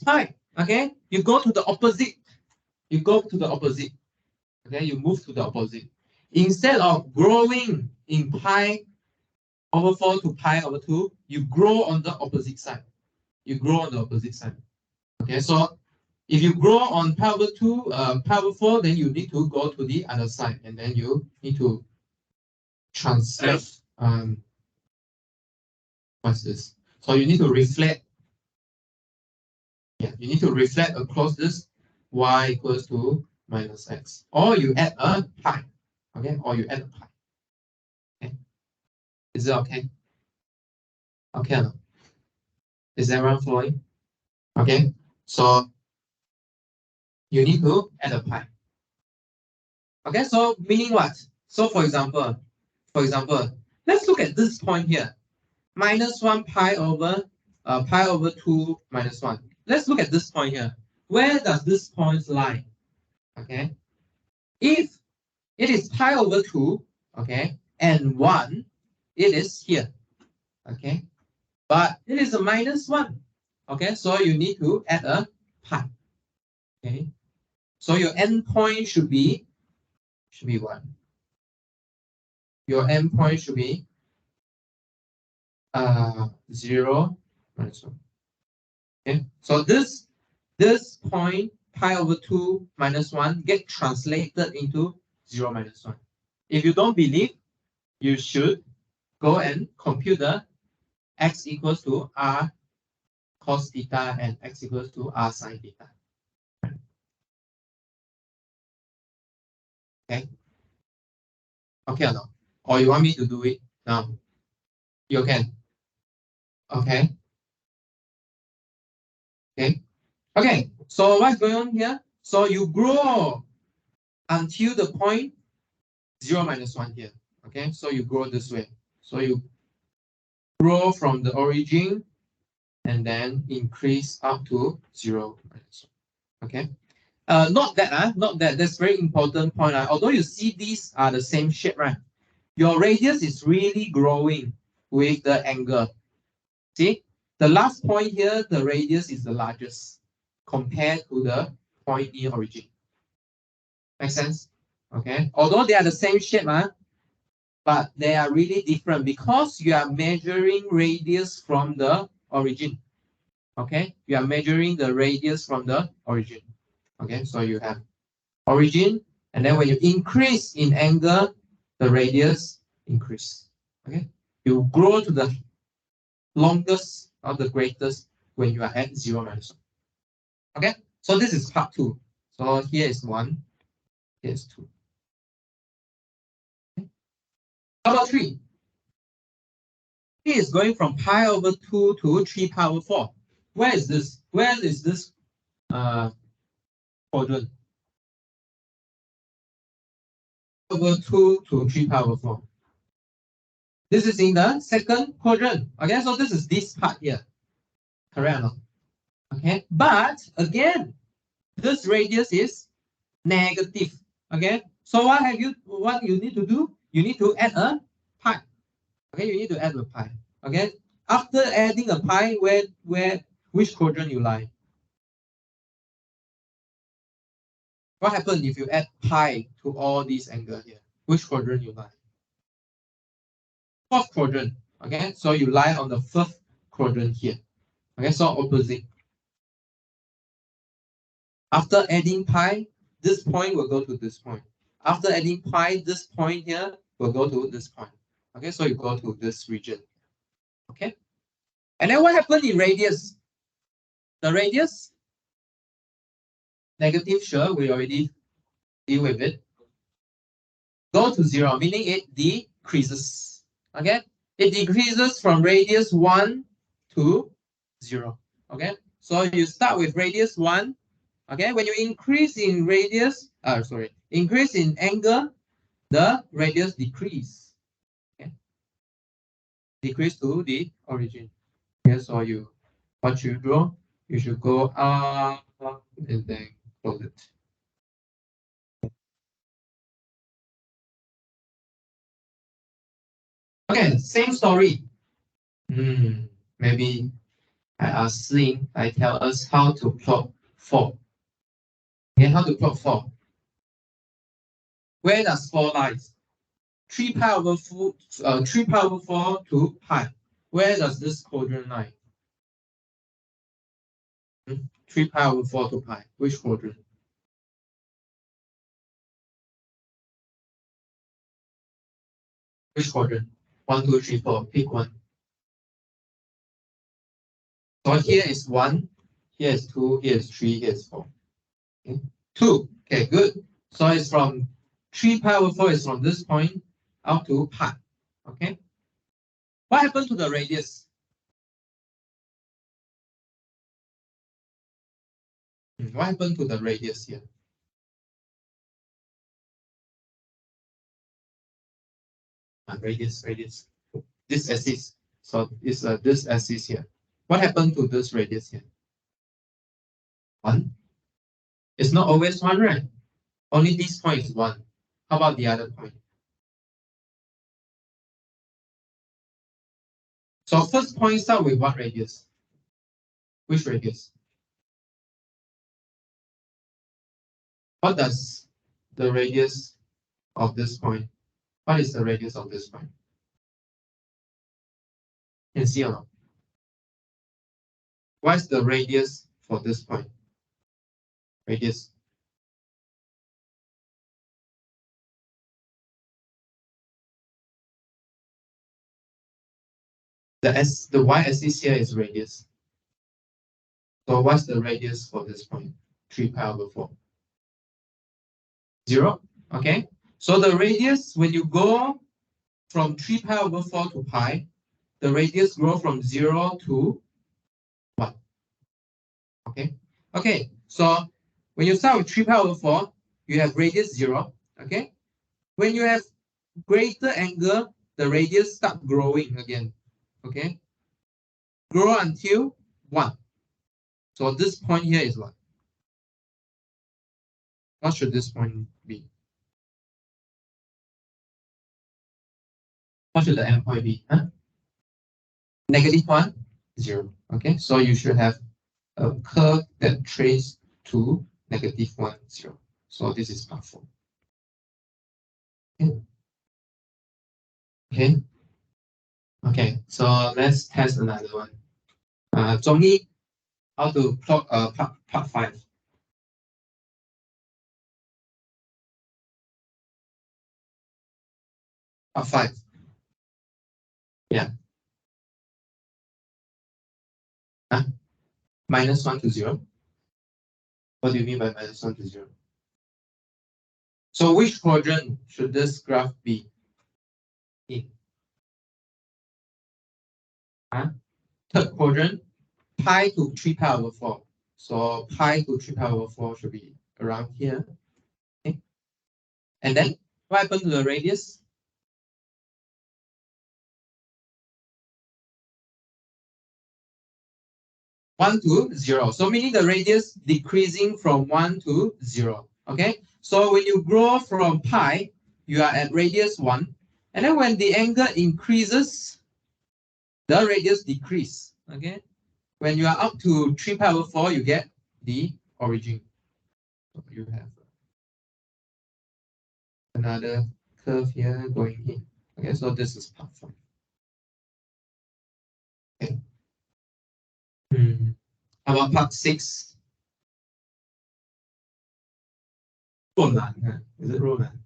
Fine. Okay, you go to the opposite. You go to the opposite. Okay, you move to the opposite. Instead of growing in pi over 4 to pi over 2, you grow on the opposite side. You grow on the opposite side. Okay, so if you grow on pi over 2, pi over 4, then you need to go to the other side, and then you need to translate. What's this? So you need to reflect. Yeah, you need to reflect across this y equals to minus x, or you add a pi. Okay, or you add a pi. Okay, is it okay? Okay, no? Is everyone following? Okay, so you need to add a pi. Okay, so meaning what? So for example, let's look at this point here. Minus 1 pi over 2 minus 1. Let's look at this point here. Where does this point lie? Okay, if it is pi over 2, okay, and 1, it is here. Okay, but it is a minus 1. Okay, so you need to add a pi. Okay, so your endpoint should be what? Your endpoint should be 0 minus 1. Okay, so this point pi over 2 minus 1 get translated into 0 minus 1. If you don't believe, you should go and compute the x equals to r cos theta and x equals to r sin theta. Okay. Okay or not? Or you want me to do it now? You can. Okay. Okay. Okay. So what's going on here? So you grow until the point 0 minus 1 here. Okay. So you grow this way. So you grow from the origin and then increase up to 0 minus 1. Okay. Not that, not that. That's very important point. Although you see these are the same shape, right? Your radius is really growing with the angle. See, the last point here, the radius is the largest compared to the point near origin. Make sense? Okay. Although they are the same shape, but they are really different because you are measuring radius from the origin. Okay, you are measuring the radius from the origin. Okay, so you have origin, and then when you increase in angle, the radius increase. Okay, you grow to the longest or the greatest when you are at 0 minus 1. Okay, so this is part 2. So here is 1, here is 2. Okay. How about 3? 3 is going from pi over 2 to 3 pi over 4. Where is this? Where is this quadrant? Over 2 to 3 pi over 4. This is in the second quadrant. Okay, so this is this part here. Correct or not? Okay, but again, this radius is negative. Okay, so what you need to do? You need to add a pi. Okay, you need to add a pi. Okay, after adding a pi, which quadrant you lie? What happens if you add pi to all these angles here? Which quadrant you lie? Fourth quadrant. Okay, so you lie on the first quadrant here. Okay, so opposite. After adding pi, this point will go to this point. After adding pi, this point here will go to this point. Okay, so you go to this region. Okay, and then what happened in radius? The radius, negative, sure, we already deal with it. Go to 0, meaning it decreases. Okay, it decreases from radius 1 to 0. Okay, so you start with radius 1. Okay, when you increase in radius, increase in angle, the radius decrease. Okay, decrease to the origin. Okay, so what you draw, you should go up and then close it. Okay, same story. Maybe I ask Seng, I tell us how to plot 4. Okay, how to plot 4. Where does 4 lies? 3 pi over 4, 3 pi over 4 to pi. Where does this quadrant lie? 3 pi over 4 to pi. Which quadrant? Which quadrant? 1, 2, 3, 4. Pick one. So here is 1, here is 2, here is 3, here is 4. Okay. 2. Okay, good. So it's from 3 pi over 4 is from this point up to pi. Okay. What happened to the radius? What happened to the radius here? Radius. This axis. So it's this axis here. What happened to this radius here? 1. It's not always 1, right? Only this point is 1. How about the other point? So first point start with what radius? Which radius? What does the radius of this point? What is the radius of this point? Can you see or not? What is the radius for this point? Radius. The y-axis here is radius. So what's the radius for this point? 3 pi over 4. 0. Okay. So the radius, when you go from 3 pi over 4 to pi, the radius grow from 0 to 1. Okay. Okay. So when you start with 3 pi over 4, you have radius 0. Okay. When you have greater angle, the radius start growing again. Okay. Grow until 1. So this point here is 1. What should this point be? What should the endpoint be? Huh? -1, 0. Okay, so you should have a curve that traces to -1, 0. So this is part 4. Okay. Okay. Okay. So let's test another one. Zhongyi, how to plot part 5. Part 5. Yeah. Huh? -1 to 0. What do you mean by -1 to 0? So which quadrant should this graph be in? Huh? Third quadrant, pi to 3 pi over 4. So pi to 3 pi over 4 should be around here. Okay. And then what happened to the radius? 1 to 0. So meaning the radius decreasing from 1 to 0. Okay. So when you grow from pi, you are at radius 1. And then when the angle increases, the radius decrease. Okay. When you are up to 3 pi over 4, you get the origin. So you have another curve here going in. Okay, so this is part 5. Okay. How about part 6? 弱难, is it 弱难?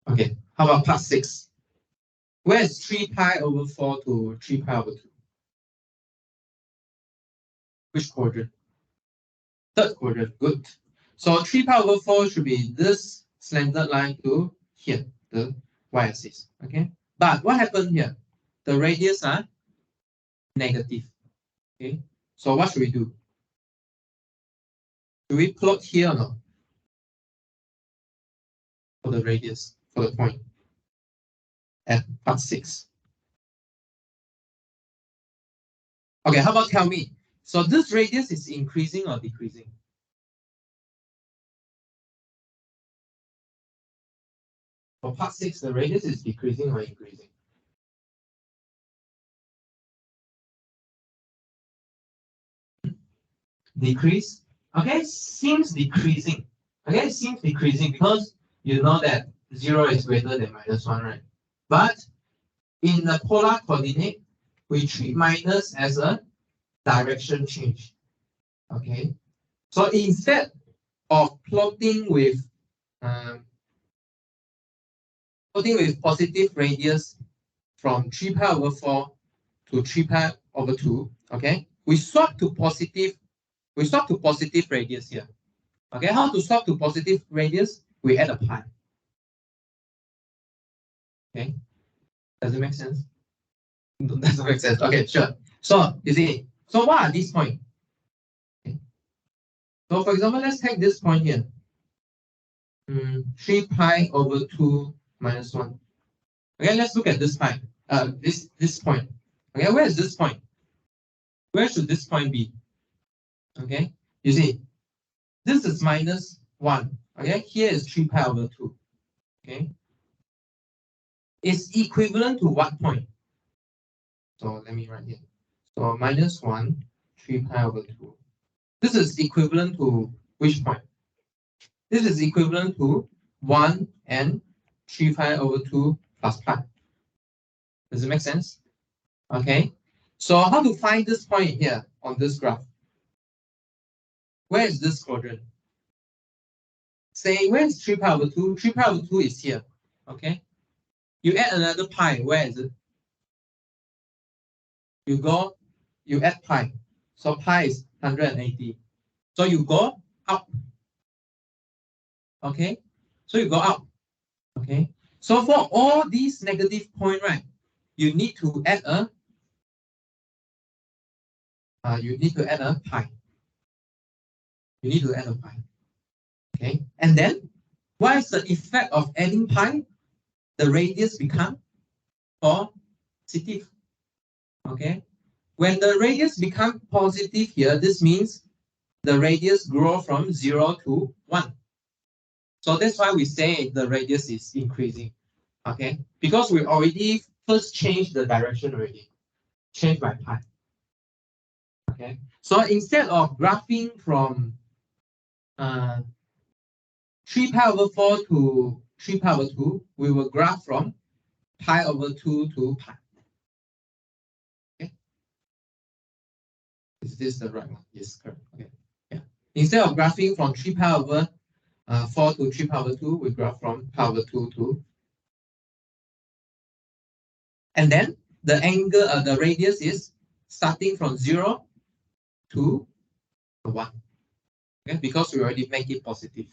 Okay, how about part 6? Where is 3 pi over 4 to 3 pi over 2? Which quadrant? Third quadrant, good. So 3 pi over 4 should be this slanted line to here, the y-axis. Okay, but what happened here? The radius are negative. Okay, so what should we do? Should we plot here or not? For the radius, for the point at part 6. Okay, how about tell me? So this radius is increasing or decreasing? For part 6, the radius is decreasing or increasing? Decrease. Okay, seems decreasing. Okay, seems decreasing because you know that 0 is greater than -1, right? But in the polar coordinate, we treat minus as a direction change. Okay, so instead of plotting with positive radius from 3 pi over 4 to 3 pi over 2, okay? We swap to positive radius here. Okay, how to swap to positive radius? We add a pi. Okay, does it make sense? Doesn't make sense. Okay, sure. So you see, so what are these points? Okay. So for example, let's take this point here. 3 pi over 2 minus 1. Okay, let's look at this pi. This point. Okay, where is this point? Where should this point be? Okay, you see, this is -1. Okay, here is 3 pi over 2. Okay, it's equivalent to what point? So let me write here. So -1, 3 pi over 2. This is equivalent to which point? This is equivalent to 1 and 3 pi over 2 plus pi. Does it make sense? Okay. So how to find this point here on this graph? Where is this quadrant? Say, where is 3 pi over 2? 3 pi over 2 is here. Okay. You add another pi. Where is it? You add pi. So pi is 180. So you go up. Okay. So you go up. Okay. So for all these negative points, right, you need to add a pi. You need to add a pi. Okay. And then what is the effect of adding pi? The radius become positive. Okay. When the radius become positive here, this means the radius grow from 0 to 1. So that's why we say the radius is increasing. Okay, because we already first changed the direction already, change by pi. Okay, so instead of graphing from 3 pi over 4 to 3 pi over 2, we will graph from pi over 2 to pi. Okay, is this the right one? Yes, correct. Okay, yeah. Instead of graphing from 3 pi over 4 to 3 pi over 2, we graph from pi over 2 to, and then the angle, the radius is starting from 0 to 1. Okay, because we already make it positive.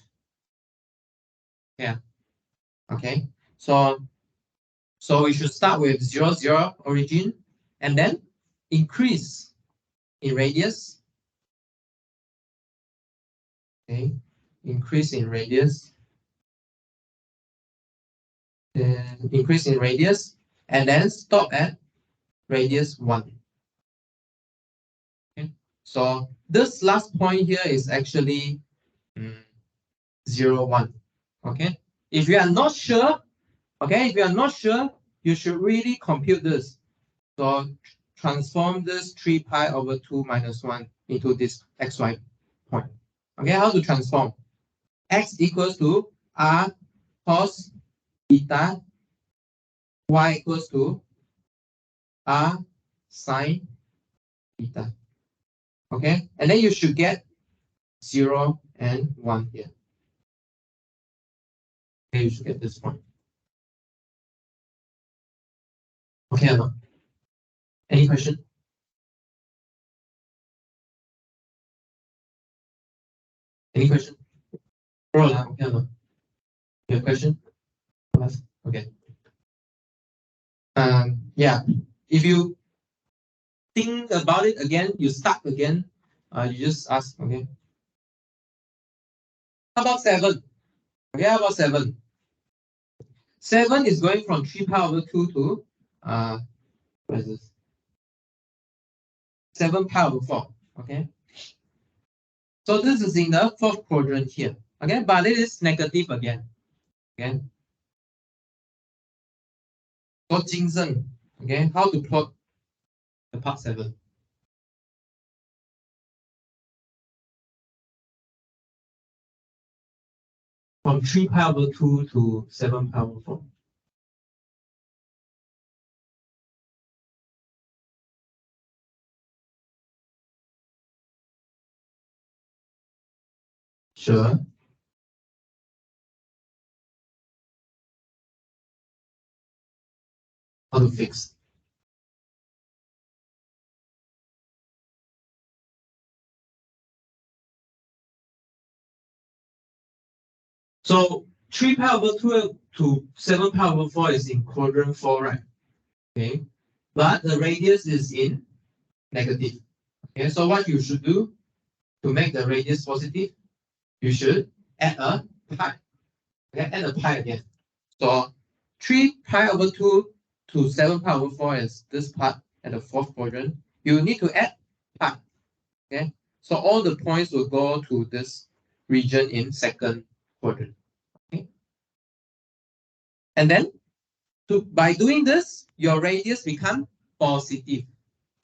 Yeah. Okay. So we should start with 0, 0 origin, and then increase in radius. Okay. Increase in radius. Increase in radius, and then stop at radius 1. Okay. So this last point here is actually 0, 1. Okay. If you are not sure, you should really compute this. So transform this 3 pi over 2 minus 1 into this xy point. Okay, how to transform? X equals to r cos theta, y equals to r sine theta. Okay, and then you should get 0 and 1 here. Okay, you should get this point. Okay or not? Any question? Any question? Roll, okay or not? You have a question? Okay. Yeah, if you think about it again, you start again, you just ask, okay. How about 7? Okay, how about 7? 7 is going from 3 pi over 2 to what is this? 7 pi over 4. Okay. So this is in the fourth quadrant here. Okay, but it is negative again. Okay. So Jingzhen, okay, how to plot the part 7? From 3 pi over 2 to 7 pi over 4. Sure. How to fix? So 3 pi over 2 to 7 pi over 4 is in quadrant 4, right? Okay. But the radius is in negative. Okay, so what you should do to make the radius positive, you should add a pi. Okay, add a pi again. So 3 pi over 2 to 7 pi over 4 is this part at the fourth quadrant. You need to add pi. Okay, so all the points will go to this region in second quadrant. Okay, and then by doing this, your radius become positive.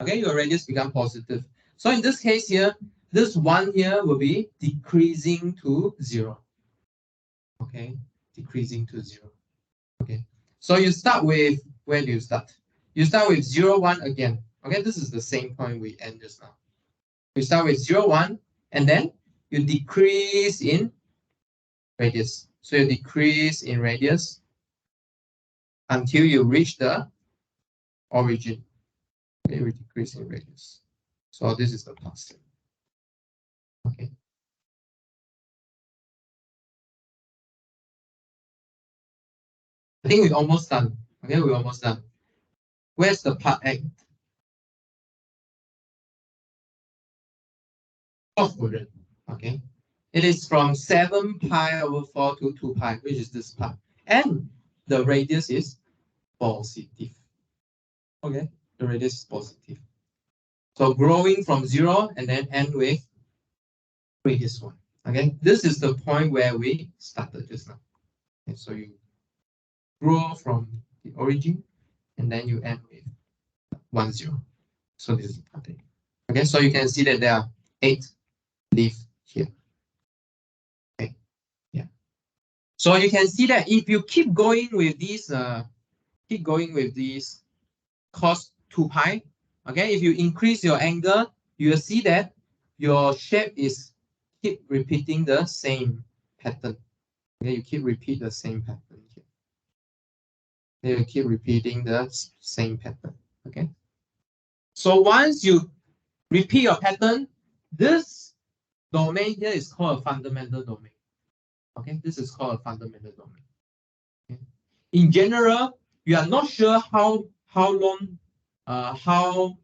Okay, your radius become positive. So in this case here, this 1 here will be decreasing to 0. Okay, decreasing to 0. Okay, so you start with, where do you start? You start with 0, 1 again. Okay, this is the same point we end just now. You start with 0, 1, and then you decrease in radius. So you decrease in radius until you reach the origin. Okay, we decrease in radius. So this is the past. Okay. I think we're almost done. Okay, we're almost done. Where's the part A? Fourth quadrant. Okay. It is from 7 pi over 4 to 2 pi, which is this part. And the radius is positive. Okay, the radius is positive. So growing from 0 and then end with radius 1. Okay, this is the point where we started just now. Okay, so you grow from the origin and then you end with 1, 0. So this is the pattern. Okay, so you can see that there are 8 leaves here. Okay, yeah. So you can see that if you keep going with these, cos 2 pi, okay, if you increase your angle, you will see that your shape is keep repeating the same pattern. Okay, you keep repeat the same pattern here. You keep repeating the same pattern. Okay. So once you repeat your pattern, this domain here is called a fundamental domain. Okay, this is called a fundamental domain. Okay. In general, you are not sure how long, how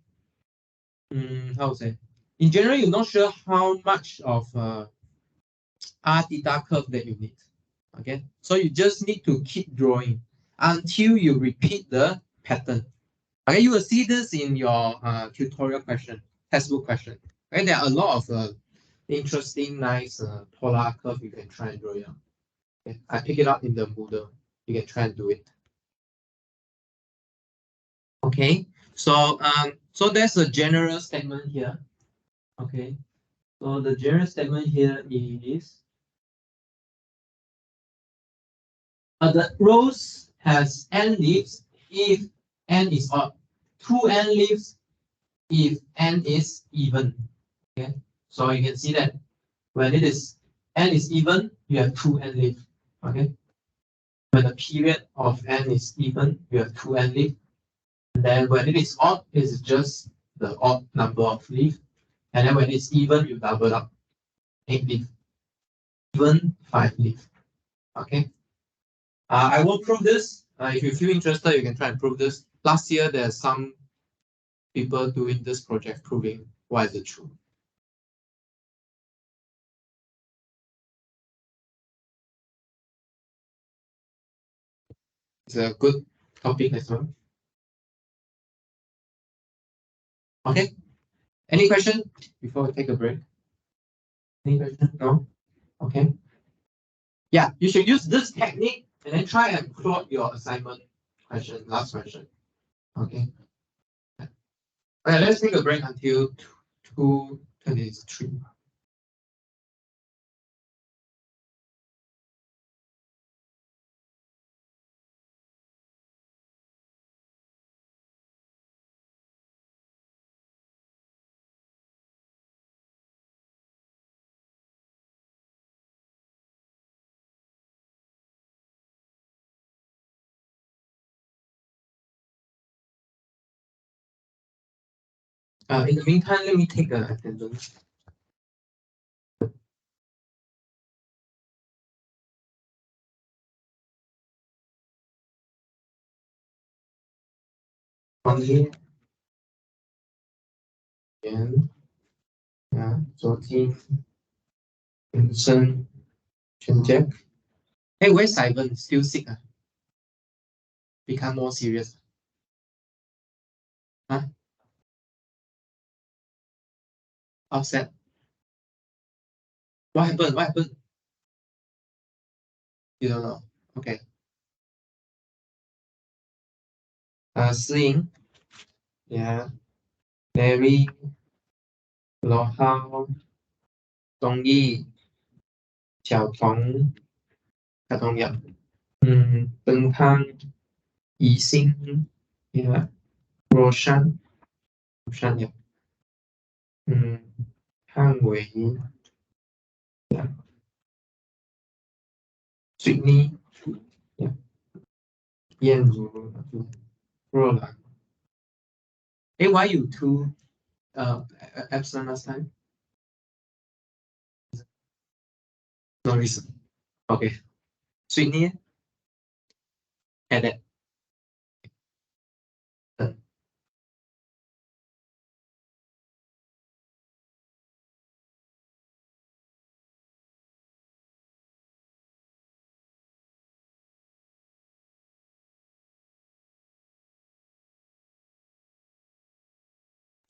to say? In general, you're not sure how much of r theta curve that you need. Okay, so you just need to keep drawing until you repeat the pattern. Okay, you will see this in your tutorial question, textbook question. Okay, there are a lot of interesting, nice polar curve you can try and draw it out. Okay, I pick it up in the Moodle. You can try and do it. Okay, so there's a general statement here. Okay, so the general statement here is the rows has n leaves if n is odd, 2 n leaves if n is even. Okay, so you can see that when it is n is even, you have 2 n leaves. Okay, when the period of n is even, you have 2 n leaves. And then when it is odd, it's just the odd number of leaves. And then when it's even, you double up 8 leaves, even 5 leaves. Okay. I will prove this. If you feel interested, you can try and prove this. Last year, there's some people doing this project proving why is it true. It's a good topic as well. Okay. Any question before we take a break? Any question? No? Okay. Yeah, you should use this technique and then try and plot your assignment question, last question. Okay. Okay, let's take a break until 2:23. In the meantime, let me take an attendance. Only and 昨天 Vincent Chen Jack. Hey, where's Simon? Still sick? Become more serious. Huh? Upset. What happened? What happened? You don't know. Okay. Seng. Yeah. Mary. Lo Hao. Dong Yi. Xiao Tong. Xiao Tong Yap. Deng Tang. Yi Xing. Yeah. Roshan. Roshan Yap. Han Wei. Yeah. Sydney. Yeah. Yan Ru. Roland. Hey, why you two absent last time? No reason. Okay. Sydney and that.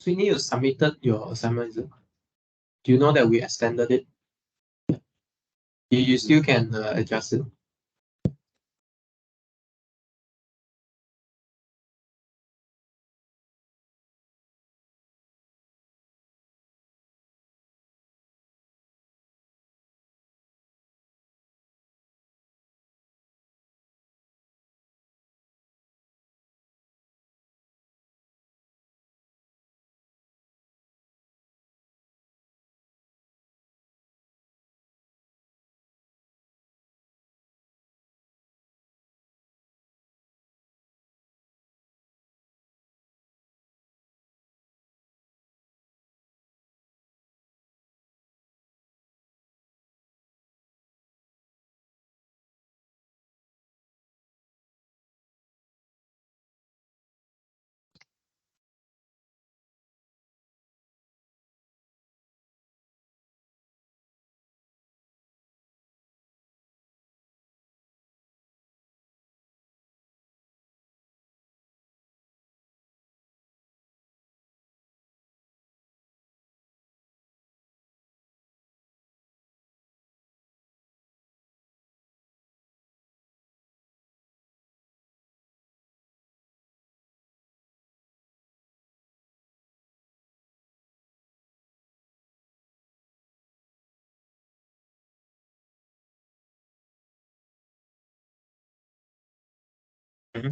Sydney, you submitted your assignment. Do you know that we extended it? You still can adjust it.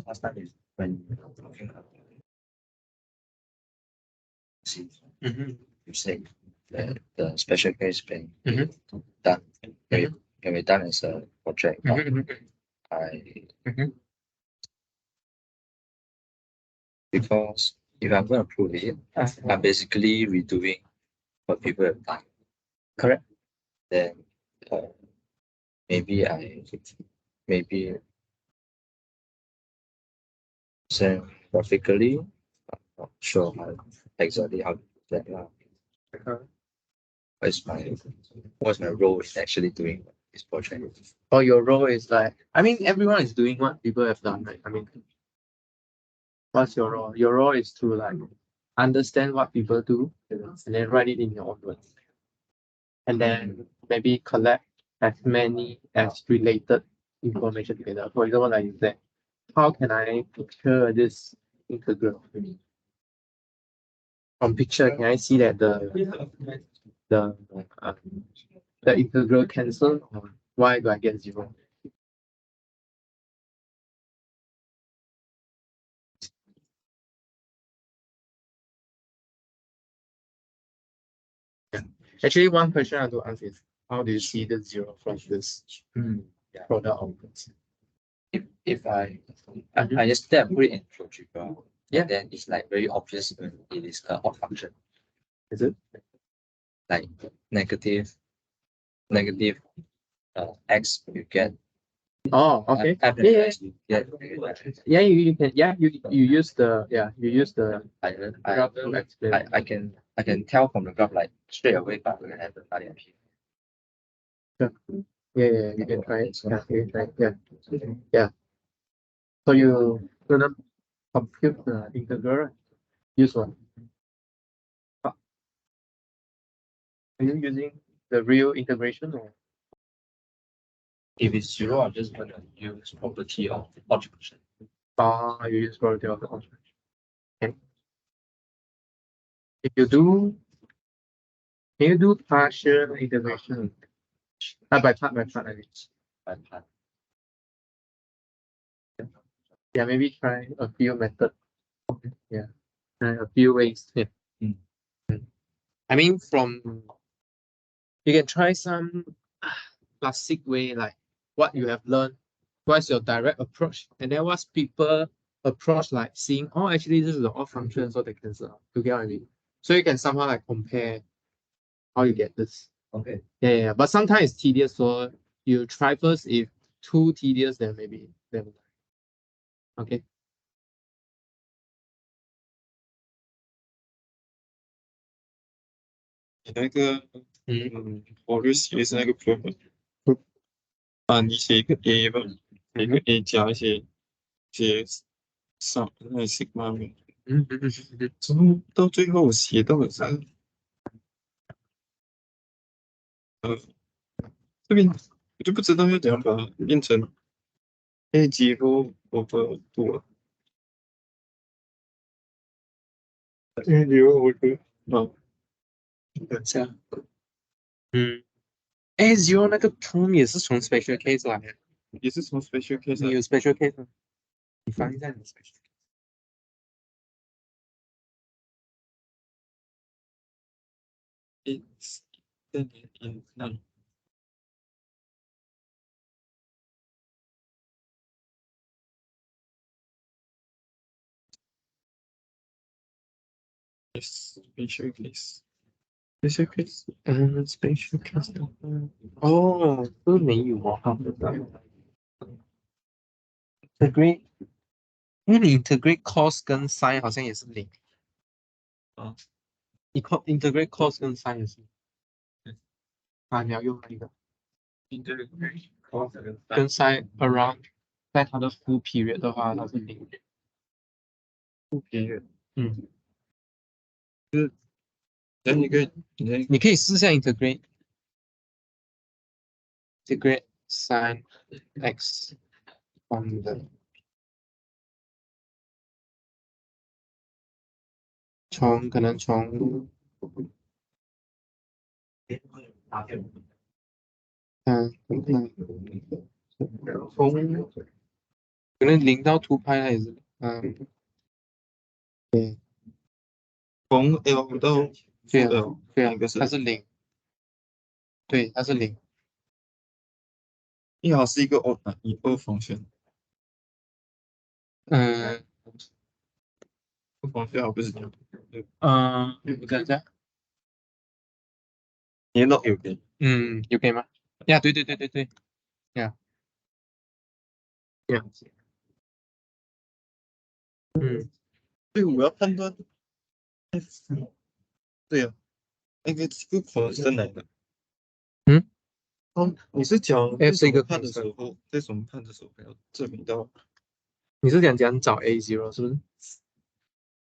Last time is when you were looking at you say that the special case being done can be done as a project. Because if I'm going to prove it, I'm basically redoing what people have done. Correct. Then maybe say graphically, I'm not sure how exactly how to do that. What's my role in actually doing this project? Oh, your role is like, I mean, everyone is doing what people have done, right? I mean, what's your role? Your role is to like understand what people do and then write it in your own words. And then maybe collect as many as related information together. For example, like you said, how can I picture this integral? From picture, can I see that the integral cancel? Or why do I get 0? Actually, one question I want to ask is, how do you see the 0 from this product outputs? If I just put it in GeoGebra, then it's like very obvious when it is an odd function. Is it? Like negative x, you get. Oh, okay. Yeah, you can. Yeah, you use the graph to explain. I can tell from the graph like straight away, but we have the value here. Yeah, you can try it. Yeah, you can try it. Yeah. So you're gonna compute the integral. Use what? Are you using the real integration or? If it's 0, I'm just gonna use property of contribution. You use property of the contribution. Okay. If you do, can you do partial integration? By part, I mean. By part. Yeah, maybe try a few methods. Yeah, a few ways. Yeah. I mean, you can try some classic way, like what you have learned, what's your direct approach, and then what's people approach, like seeing, oh, actually this is the odd function, so they cancel out. You get what I mean? So you can somehow like compare how you get this. Okay. Yeah. But sometimes it's tedious, so you try first. If too tedious, then maybe okay. 你那个我就写的是那个 proof 啊，你写一个 A 吧，写一个 A 加一些上那 sigma 嘛，之后到最后我写到的是这边我就不知道要怎样把它变成 A0 over 2啊。A0 over 啊，等下，A0 那个 term 也是从 special case 来的，也是从 special 你 case 有 special case 吗？你翻一下你的 special case。 it's in none. Yes, special case. Special case. Special case. 哦，这没有哦，好的。integrate，因为你 integrate cos 跟 sin 好像也是零啊，你 integrate cos 跟 sin 也是啊，你要用那个跟 sin around，在它的 full period 的话，它是零。不便宜。嗯，那你可以，你可以试下 integrate sin x 方的可能从可能0到2派它也是从 L 到对啊 L，对啊哪个是它是零，对，它是零。因为它是一个以二方选，嗯二方选好不是这样。我看一下，你 not 有给，有可以吗？呀，对对对对对，呀，这样子，对，我要判断 F，对啊，那个这个 constant 来的。哦，你是讲 F 是一个判的时候，在什么判的时候要证明到你是讲找 A0 是不是？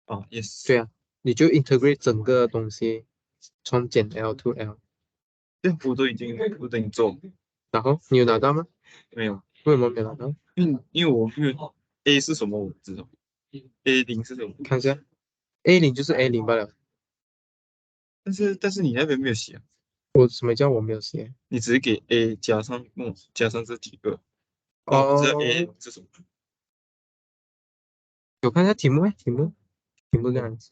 啊？Yes，对啊，你就 integrate 整个东西，从减 L to L，这我都已经做，然后你有拿到吗？没有，为什么没拿到？因为我没有 A 是什么我不知道，A0是什么？看一下，A0就是 A0罢了。但是你那边没有写啊，什么叫我没有写？你只是给 A 加上这几个，那我不知道 A 是什么。有看一下题目吗？题目这样子。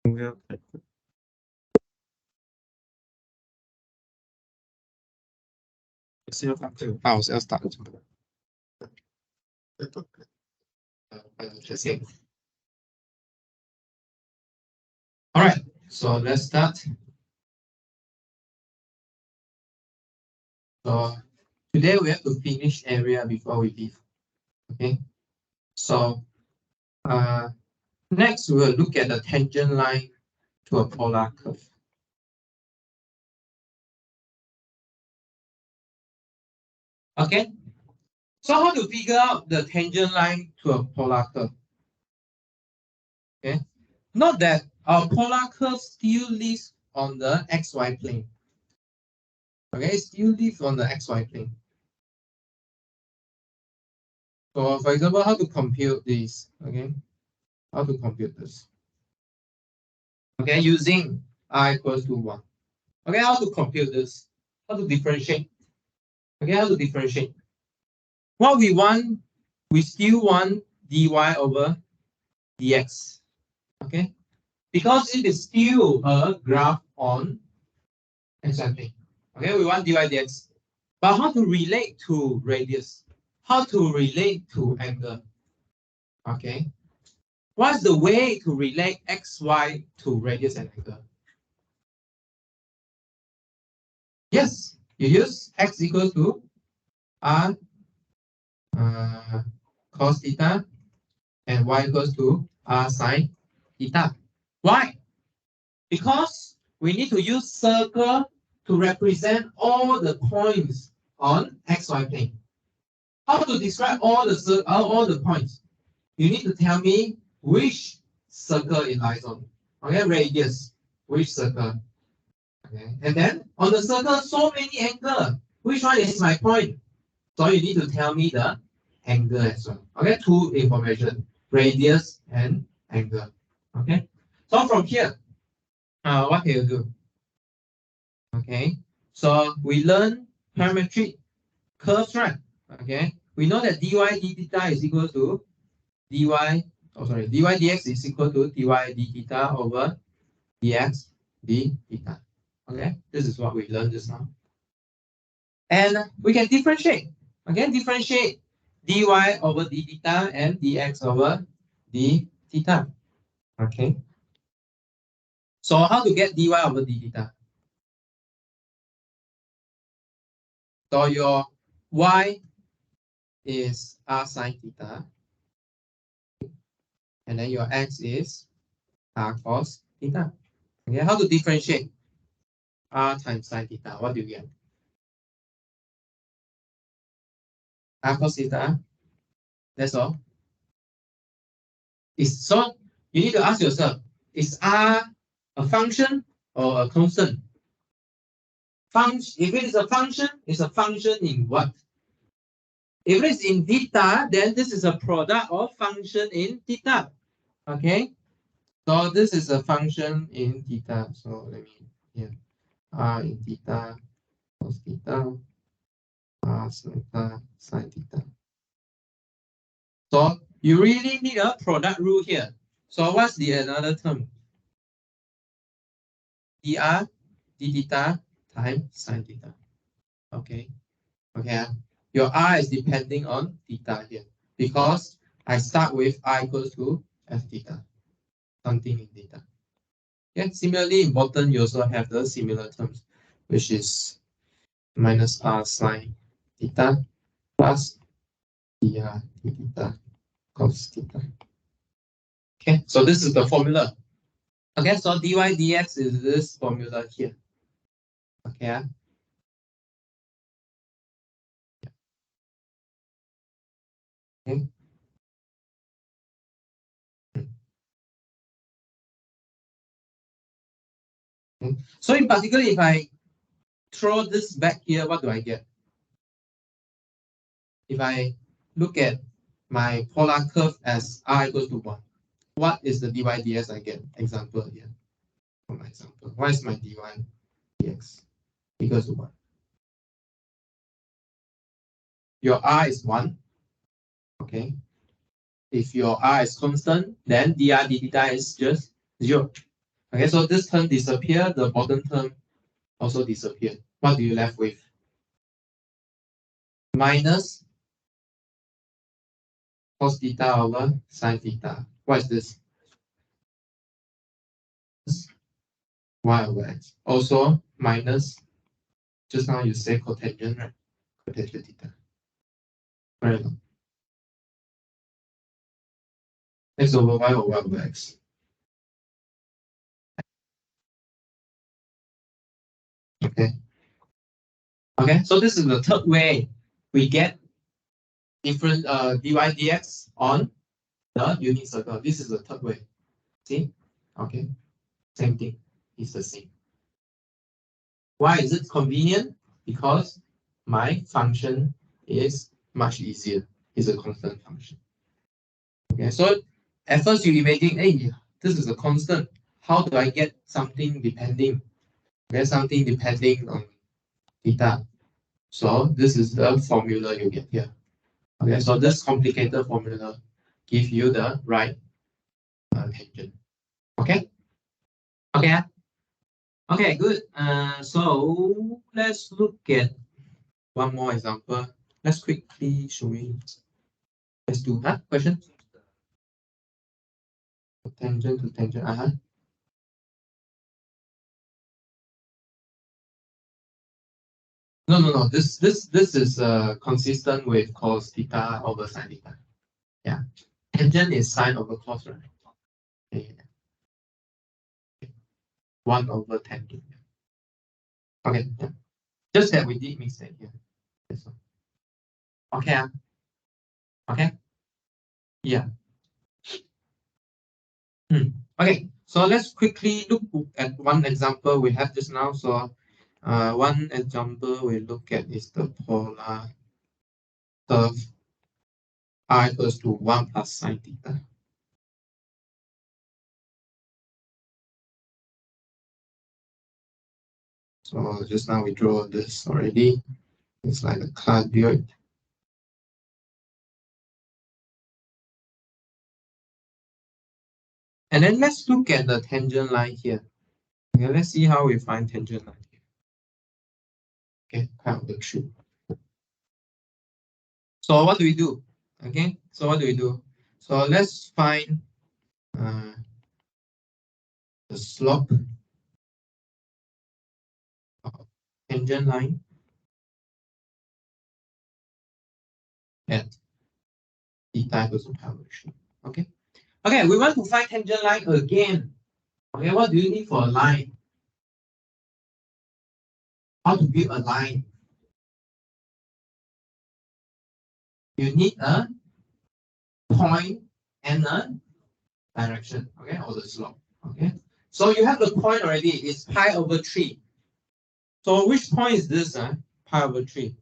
我要看是要看这个。我是要 start 什么的。All right, so let's start. So today we have to finish area before we leave. Okay. So next we will look at the tangent line to a polar curve. Okay. So how to figure out the tangent line to a polar curve? Okay. Note that our polar curve still lives on the xy plane. Okay, still lives on the xy plane. So for example, how to compute this? Okay, how to compute this? Okay, using I equals to 1. Okay, how to compute this? How to differentiate? Okay, how to differentiate? What we want, we still want dy over dx. Okay, because it is still a graph on xy plane. Okay, we want dy dx. But how to relate to radius? How to relate to angle? Okay. What's the way to relate xy to radius and angle? Yes, you use x equals to r cos theta and y equals to r sine theta. Why? Because we need to use circle to represent all the points on xy plane. How to describe all the points? You need to tell me which circle it lies on. Okay, radius, which circle? Okay, and then on the circle, so many angles. which one is my point? So you need to tell me the angle as well. Okay, two information, radius and angle. Okay, so from here, what can you do? Okay, so we learn parametric curves, right? Okay, we know that dy d theta is equal to dy, dy dx is equal to dy d theta over dx d theta. Okay, this is what we learned just now. And we can differentiate. Again, differentiate dy over d theta and dx over d theta. Okay. So how to get dy over d theta? So your y is r sine theta, and then your x is r cos theta. Okay, how to differentiate r times sine theta? What do you get? R cos theta. That's all. So you need to ask yourself, is r a function or a constant? If it is a function, it's a function in what? If it is in theta, then this is a product of function in theta. Okay, so this is a function in theta. So let me here r in theta cos theta r sine theta. So you really need a product rule here. So what's the another term? dr d theta times sine theta. Okay. Okay. Your r is depending on theta here because I start with r equals to f theta, something in theta. Yeah, similarly important, you also have the similar terms, which is minus r sine theta plus dr d theta cos theta. Okay, so this is the formula. Okay, so dy dx is this formula here. Okay. Okay. Okay. So in particular, if I throw this back here, what do I get? If I look at my polar curve as r equals to 1, what is the dy dx I get? Example here. For my example, what is my dy dx equals to 1? Your r is 1. Okay. If your r is constant, then dr d theta is just 0. Okay, so this term disappear, the bottom term also disappear. What do you left with? Minus cos theta over sine theta. What is this? Y over x. Also minus, just now you say cotangent, right? Cotangent theta. Right. X over y or y over x. Okay. Okay, so this is the third way we get different dy dx on the unit circle. This is the third way. See? Okay. Same thing. It's the same. Why is it convenient? Because my function is much easier. It's a constant function. Okay, so at first you imagine, hey, this is a constant. How do I get something depending? Okay, something depending on theta. So this is the formula you get here. Okay, so this complicated formula gives you the right tangent. Okay. Okay. Okay, good. So let's look at one more example. Let's quickly let's do question. Tangent to tangent. No. This is consistent with cos theta over sine theta. Yeah. Tangent is sine over cos, right? Okay. 1 over tangent. Okay. Yeah. Just that we did mistake here. Okay. Okay. Yeah. Okay. So let's quickly look at one example we have just now. So One example we look at is the polar curve r equals to 1 plus sine theta. So just now we draw this already. It's like a cardioid. And then let's look at the tangent line here. Okay, let's see how we find tangent line here. Okay, pi over 3. So what do we do? Okay, so what do we do? So let's find the slope of tangent line at theta equals to pi over 3. Okay. Okay, we want to find tangent line again. Okay, what do you need for a line? How to build a line? You need a point and a direction, okay, or the slope. Okay. So you have the point already, it's pi over 3. So which point is this? Pi over 3.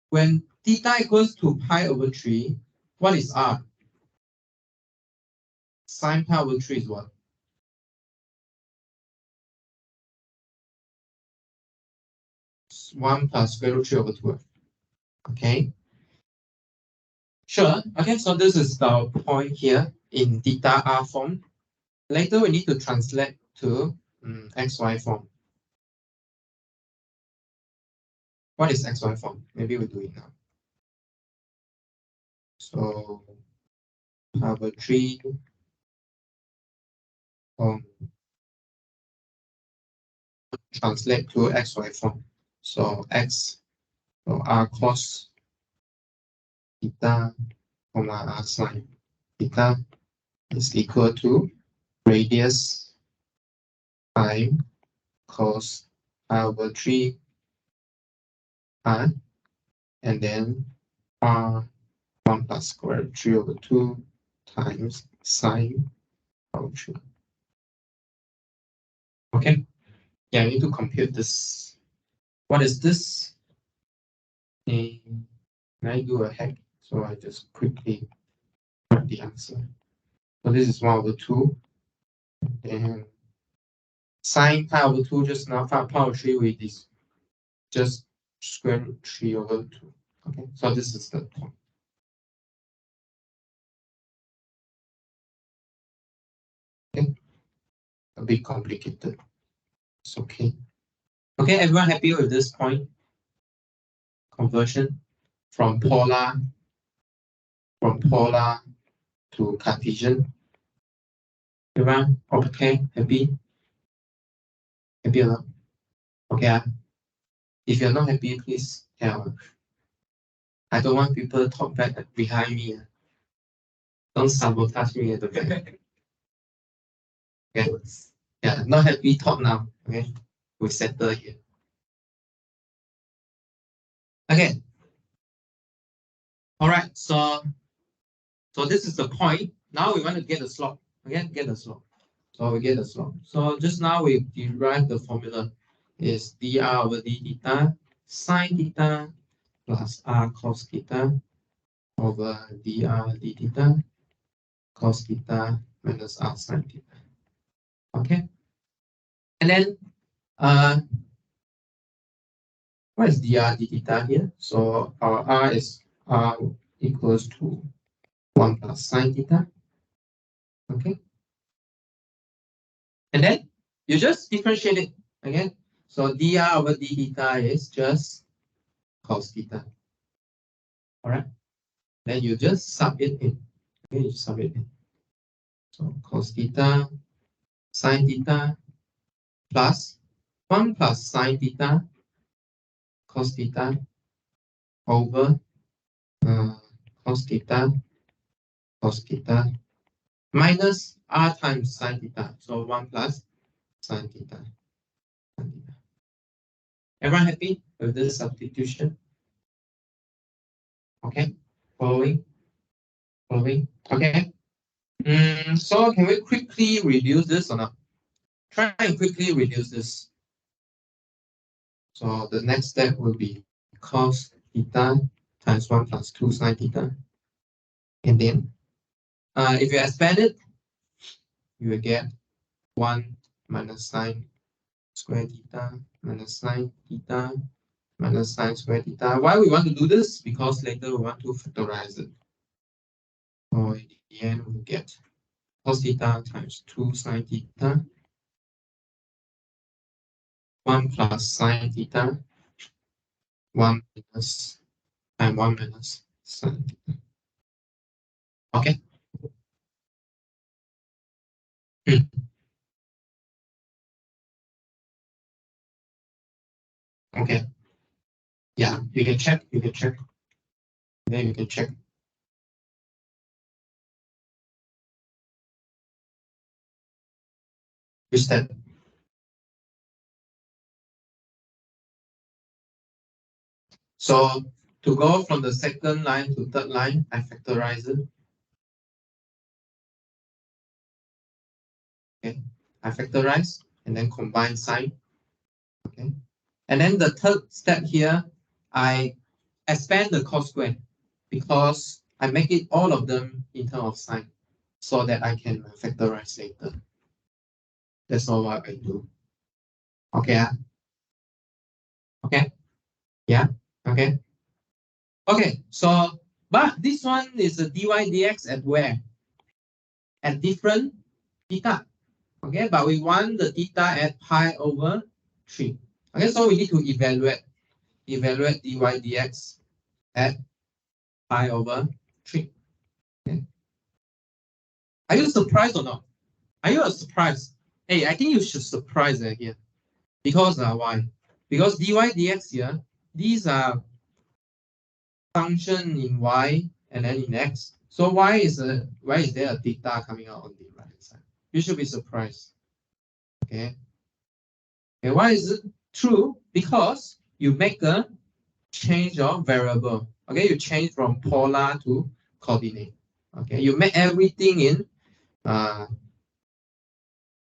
When theta equals to pi over 3, what is r? Sine pi over 3 is what? 1 plus square root 3 over 2. Okay. Sure. Okay, so this is the point here in theta r form. Later we need to translate to xy form. What is xy form? Maybe we do it now. So pi over 3 translate to xy form. So x, so r cos theta, comma r sine theta is equal to radius time cos pi over 3 r, and then r 1 plus square root 3 over 2 times sine pi over 3. Okay. Yeah, I need to compute this. What is this? Can I do a hack? So I just quickly write the answer. So this is 1 over 2. And sine pi over 2 just now, pi over 3 with this just square root 3 over 2. Okay, so this is the point. Okay, a bit complicated. It's okay. Okay, everyone happy with this point? Conversion from polar to Cartesian. Everyone okay? Happy? Happy or not? Okay. If you're not happy, please tell. I don't want people to talk back behind me. Don't sabotage me at the back. Okay. Yeah, not happy, talk now. Okay. We settle here. Okay. All right. So this is the point. Now we want to get the slope. Okay, get the slope. So we get the slope. So just now we derive the formula is dr over d theta sine theta plus r cos theta over dr d theta cos theta minus r sine theta. Okay. And then what is dr d theta here? So our r is r equals to 1 plus sine theta. Okay. And then you just differentiate it again. So dr over d theta is just cos theta. All right. Then you just sub it in. Okay, you sub it in. So cos theta sine theta plus 1 plus sine theta cos theta over cos theta minus r times sine theta. So 1 plus sine theta. Everyone happy with this substitution? Okay, following. Okay. So can we quickly reduce this or not? Try and quickly reduce this. So the next step will be cos theta times 1 plus 2 sine theta. And then if you expand it, you will get 1 minus sine square theta minus sine theta minus sine square theta. Why we want to do this? Because later we want to factorize it. So in the end, we get cos theta times 2 sine theta 1 plus sine theta 1 minus and 1 minus sine theta. Okay. Okay. Yeah, you can check. You can check. Then you can check. Which step? So to go from the second line to third line, I factorize it. Okay. I factorize and then combine sign. Okay. And then the third step here, I expand the cos square because I make it all of them in terms of sign so that I can factorize later. That's all what I do. Okay. Okay. Yeah. Okay. Okay. So, but this one is a dy dx at where? At different theta. Okay. But we want the theta at pi over 3. Okay. So we need to evaluate dy dx at pi over 3. Okay. Are you surprised or not? Are you surprised? Hey, I think you should surprise here. Because why? Because dy dx here, these are function in y and then in x. So why is there a theta coming out on the right hand side? You should be surprised. Okay. Okay, why is it true? Because you make a change of variable. Okay, you change from polar to coordinate. Okay, you make everything in polar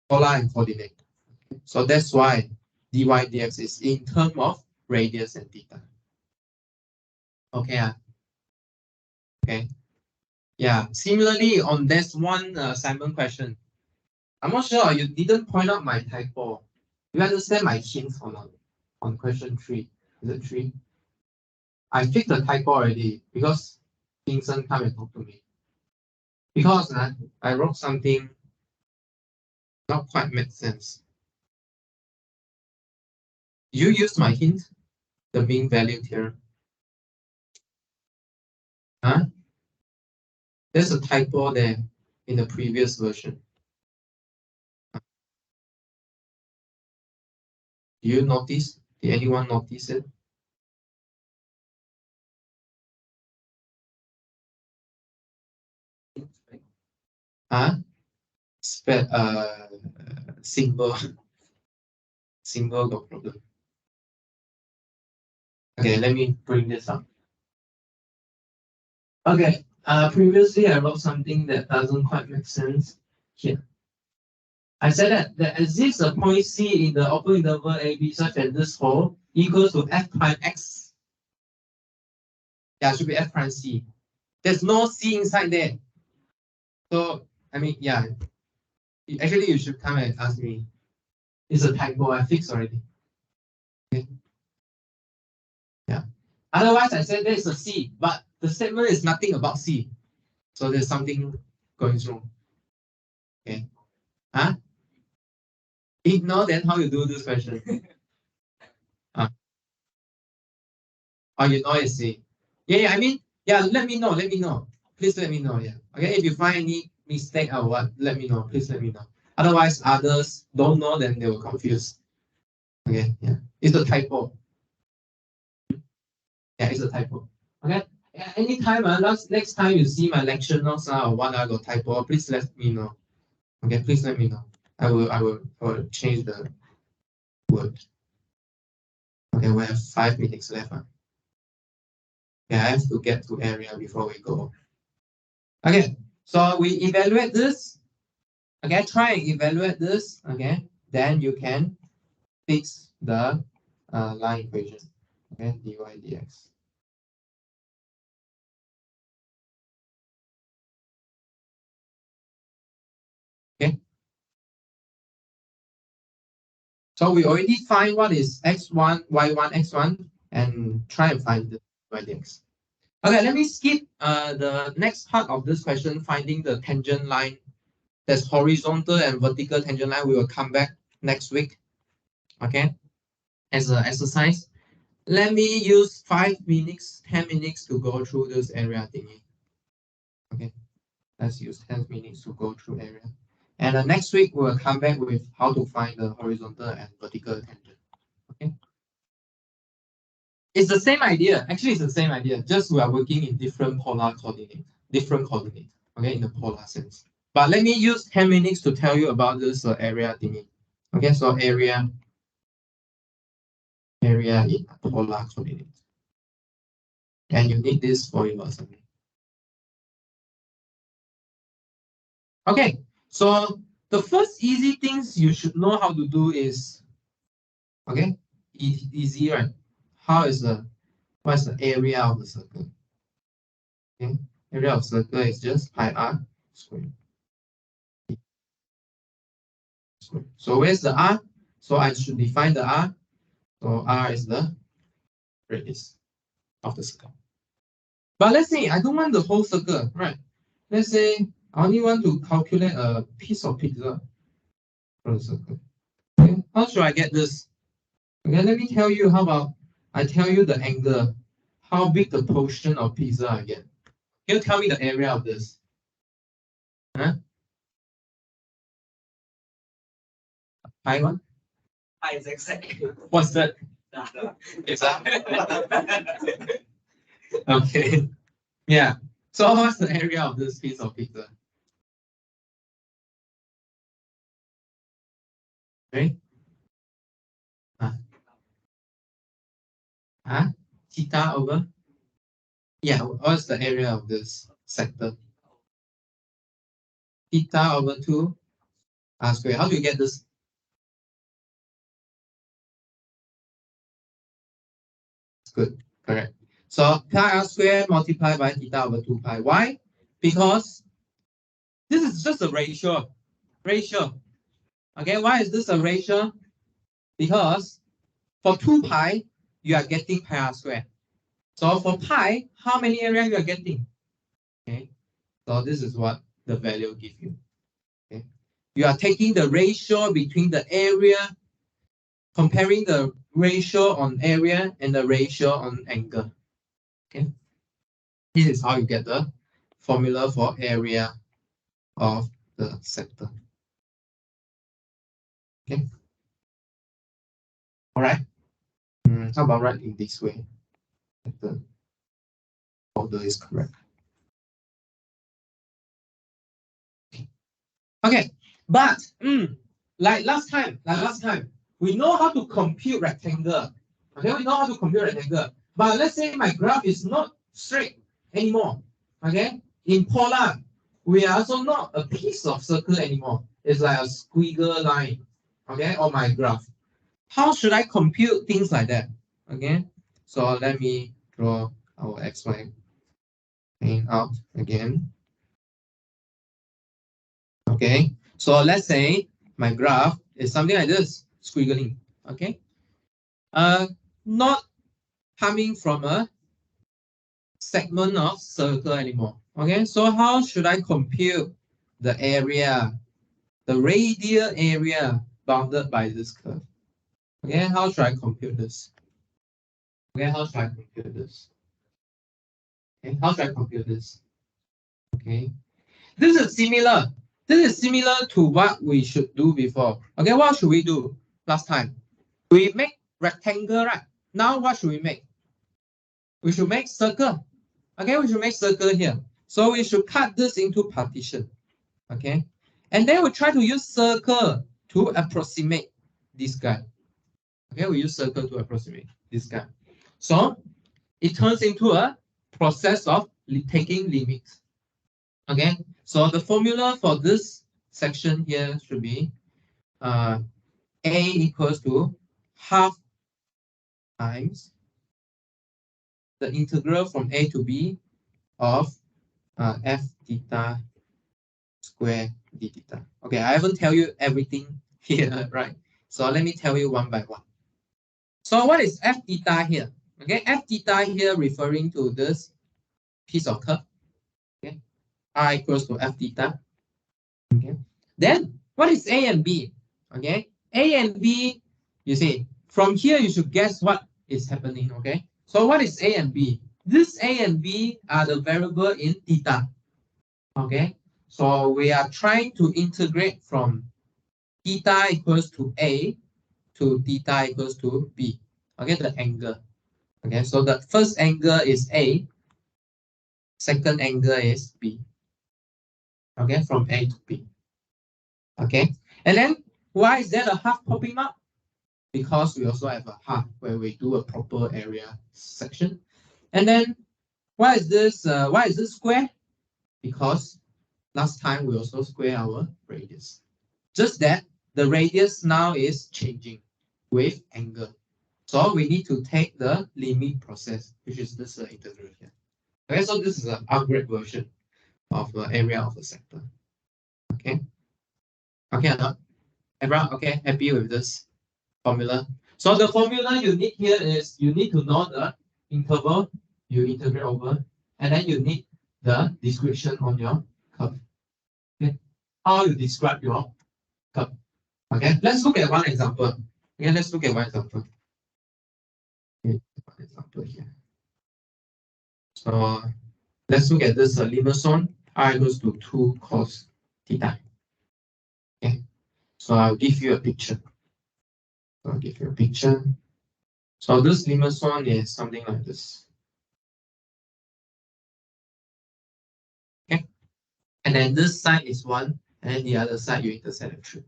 and coordinate. So that's why dy dx is in terms of radius and theta. Okay. Okay. Yeah. Similarly, on this one assignment question, I'm not sure you didn't point out my typo. You understand my hints or not? On question 3. Is it 3? I fixed the typo already because Vincent come and talk to me. Because I wrote something not quite make sense. You used my hint, the mean value theorem. Huh? There's a typo there in the previous version. Do you notice? Did anyone notice it? Huh? Symbol got problem. Okay, let me bring this up. Okay, previously I wrote something that doesn't quite make sense here. I said that there exists a point C in the open interval AB such that this hole equals to f prime x. Yeah, it should be f prime C. There's no C inside there. So, I mean, yeah. Actually, you should come and ask me. It's a typo, I fixed already. Okay. Yeah. Otherwise, I said there's a C, but the statement is nothing about C. So there's something going wrong. Okay. Huh? Ignore then how you do this question. Oh, you know it's C. Yeah, I mean, yeah, let me know. Please let me know. Yeah. Okay, if you find any mistake or what, let me know. Please let me know. Otherwise, others don't know, then they will confuse. Okay, yeah. It's a typo. Yeah, it's a typo. Okay. Yeah, anytime, next time you see my lecture notes or what I got typo, please let me know. Okay, please let me know. I will change the word. Okay, we have 5 minutes left. Yeah, I have to get to area before we go. Okay, so we evaluate this. Okay, try and evaluate this. Okay, then you can fix the line equation. Okay, dy dx. Okay. So we already find what is x1, y1, x1, and try and find the dy dx. Okay, let me skip the next part of this question, finding the tangent line. That's horizontal and vertical tangent line. We will come back next week. Okay, as an exercise. Let me use 5 minutes, 10 minutes to go through this area thingy. Okay, let's use 10 minutes to go through area. And next week we'll come back with how to find the horizontal and vertical tangent. Okay. It's the same idea. Actually, it's the same idea. Just we are working in different polar coordinate, okay, in the polar sense. But let me use 10 minutes to tell you about this area thingy. Okay, so area in polar coordinate. And you need this for your assignment. Okay, so the first easy things you should know how to do is, okay, easy, right? What's the area of the circle? Okay, area of circle is just pi r squared. So where's the r? So I should define the r. So r is the radius of the circle. But let's say I don't want the whole circle, right? Let's say I only want to calculate a piece of pizza from the circle. Okay, how should I get this? Okay, let me tell you. How about I tell you the angle, how big the portion of pizza I get? Can you tell me the area of this? Huh? Pi one? Pi is exactly. What's that? Is that? Okay. Yeah. So what's the area of this piece of pizza? Okay. Theta over? Yeah, what's the area of this sector? Theta over 2 r squared. How do you get this? Good, correct. So pi r squared multiplied by theta over 2 pi. Why? Because this is just a ratio. Okay, why is this a ratio? Because for 2 pi, you are getting pi r squared. So for pi, how many area you are getting? Okay, so this is what the value give you. Okay, you are taking the ratio between the area, comparing the ratio on area and the ratio on angle. Okay, this is how you get the formula for area of the sector. Okay, all right. How about writing this way? The order is correct. Okay, but like last time, we know how to compute rectangle. Okay, we know how to compute rectangle. But let's say my graph is not straight anymore. Okay, in polar, we are also not a piece of circle anymore. It's like a squiggle line. Okay, on my graph. How should I compute things like that? Okay, so let me draw our xy plane out again. Okay, so let's say my graph is something like this, squiggling. Okay, not coming from a segment of circle anymore. Okay, so how should I compute the area, the radial area bounded by this curve? Okay, how should I compute this? Okay, how should I compute this? Okay, how should I compute this? Okay, this is similar. This is similar to what we should do before. Okay, what should we do last time? We make rectangle, right? Now what should we make? We should make circle. Okay, we should make circle here. So we should cut this into partition. Okay, and then we try to use circle to approximate this guy. Okay, we use circle to approximate this guy. So it turns into a process of taking limits. Okay, so the formula for this section here should be A equals to half times the integral from a to b of f theta square d theta. Okay, I haven't tell you everything here, right? So let me tell you one by one. So what is f theta here? Okay, f theta here referring to this piece of curve. Okay, r equals to f theta. Okay, then what is a and b? Okay, a and b, you see, from here you should guess what is happening. Okay, so what is a and b? This a and b are the variable in theta. Okay, so we are trying to integrate from theta equals to a to theta equals to b. Okay, the angle. Okay, so the first angle is a, second angle is b. Okay, from a to b. Okay, and then why is there a half popping up? Because we also have a half where we do a proper area section. And then why is this square? Because last time we also square our radius. Just that the radius now is changing with angle. So we need to take the limit process, which is this integral here. Okay, so this is an upgrade version of the area of a sector. Okay. Okay, everyone, okay, happy with this formula? So the formula you need here is you need to know the interval you integrate over, and then you need the description on your curve. Okay, how you describe your curve. Okay, let's look at one example. Okay, let's look at one example. Okay, one example here. So let's look at this limit zone r equals to 2 cos theta. Okay, so I'll give you a picture. So I'll give you a picture. So this limit zone is something like this. Okay, and then this side is 1, and then the other side you intersect at 3.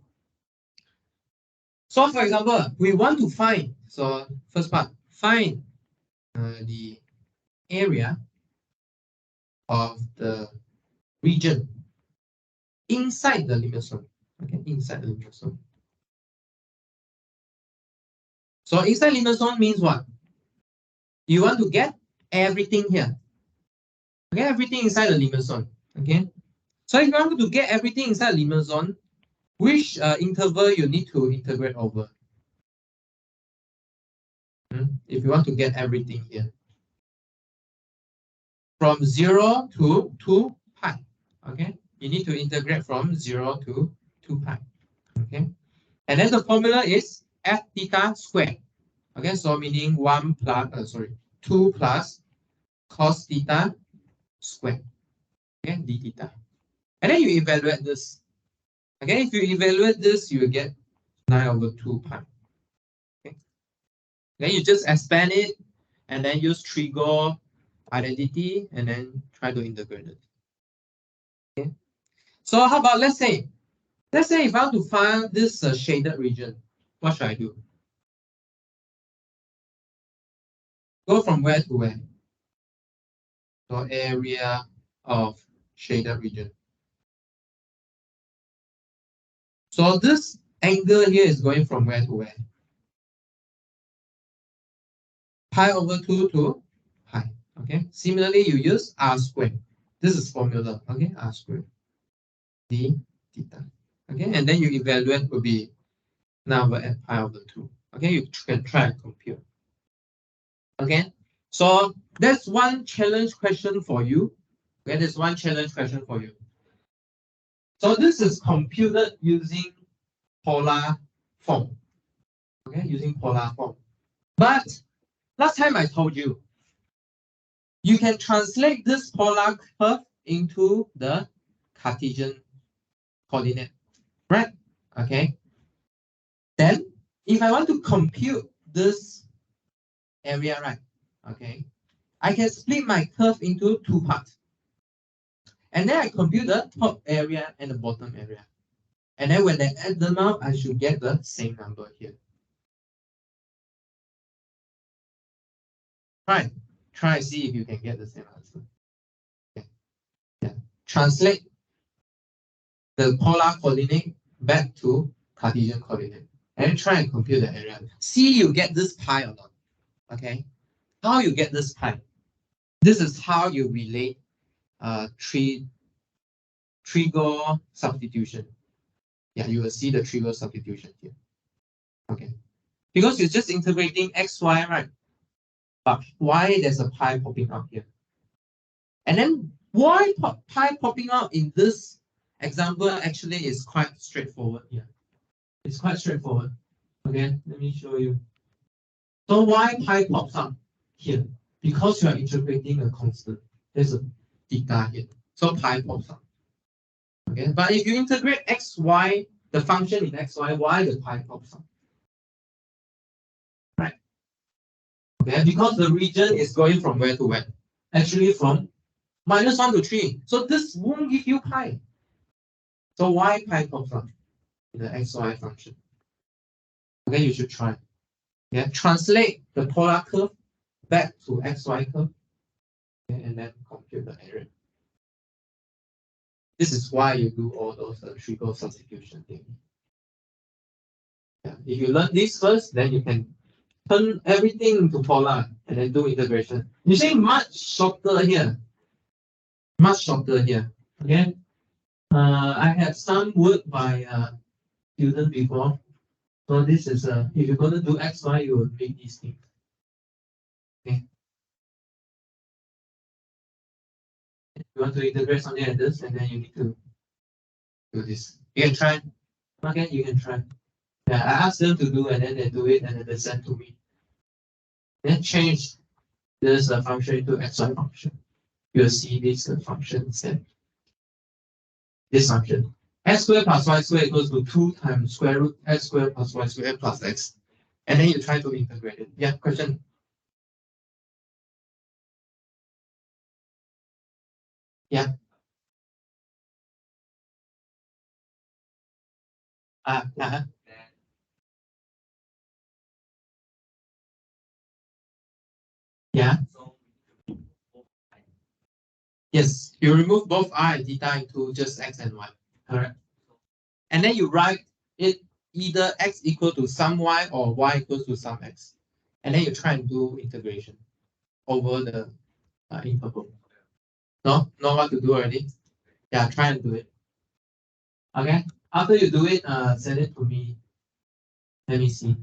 So for example, we want to find, so first part, find the area of the region inside the limit zone. Okay, inside the limit zone. So inside limit zone means what? You want to get everything here. Okay, everything inside the limit zone. Okay, so if you want to get everything inside the limit zone, which interval you need to integrate over? If you want to get everything here, from 0 to 2 pi. Okay, you need to integrate from 0 to 2 pi. Okay, and then the formula is f theta squared. Okay, so meaning 2 plus cos theta squared. Okay, d theta. And then you evaluate this. Okay, if you evaluate this, you will get 9/2 pi. Okay, then you just expand it and then use trigo identity and then try to integrate it. Okay, so how about let's say if I want to find this shaded region, what should I do? Go from where to where? So area of shaded region. So this angle here is going from where to where? Pi/2 to pi. Okay. Similarly, you use r squared. This is formula. Okay, r squared d theta. Okay, and then you evaluate will be now at pi/2. Okay, you can try and compute. Okay, so that's one challenge question for you. Okay, there's one challenge question for you. So this is computed using polar form. Okay, using polar form. But last time I told you, you can translate this polar curve into the Cartesian coordinate, right? Okay. Then, if I want to compute this area, right? Okay, I can split my curve into 2 parts. And then I compute the top area and the bottom area. And then when I add them up, I should get the same number here. Try and see if you can get the same answer. Okay. Yeah. Translate the polar coordinate back to Cartesian coordinate and try and compute the area. See you get this pi or not. Okay, how you get this pi? This is how you relate trigger substitution. Yeah, you will see the trigger substitution here. Okay, because you're just integrating x, y, right? But why there's a pi popping up here? And then why pi popping out in this example actually is quite straightforward here. It's quite straightforward. Okay, let me show you. So why pi pops up here? Because you are integrating a constant. There's a theta here. So pi pops up. Okay, but if you integrate x, y, the function in x, y, why the pi pops up? Right. Okay, because the region is going from where to where? Actually from -1 to 3. So this won't give you pi. So why pi pops up in the xy function? Okay, you should try. Yeah, translate the polar curve back to xy curve, okay, and then compute the area. This is why you do all those triple substitution thing. Yeah, if you learn this first, then you can turn everything into polar and then do integration. You see, much shorter here. Much shorter here. Okay. I had some work by student before. So this is if you're going to do xy, you will make these things. Okay. You want to integrate something like this, and then you need to do this. You can try. Okay, you can try. Yeah, I asked them to do, and then they do it, and then they send to me. Then change this function into xy function. You'll see this function instead. This function. X squared plus y squared equals to 2 times square root x squared plus y squared plus x. And then you try to integrate it. Yeah, question? Yeah. Yeah. Yes, you remove both I and theta into just x and y. Correct. And then you write it either x equal to some y or y equals to some x. And then you try and do integration over the interval. No? Know what to do already? Yeah, try and do it. Okay? After you do it, send it to me. Let me see.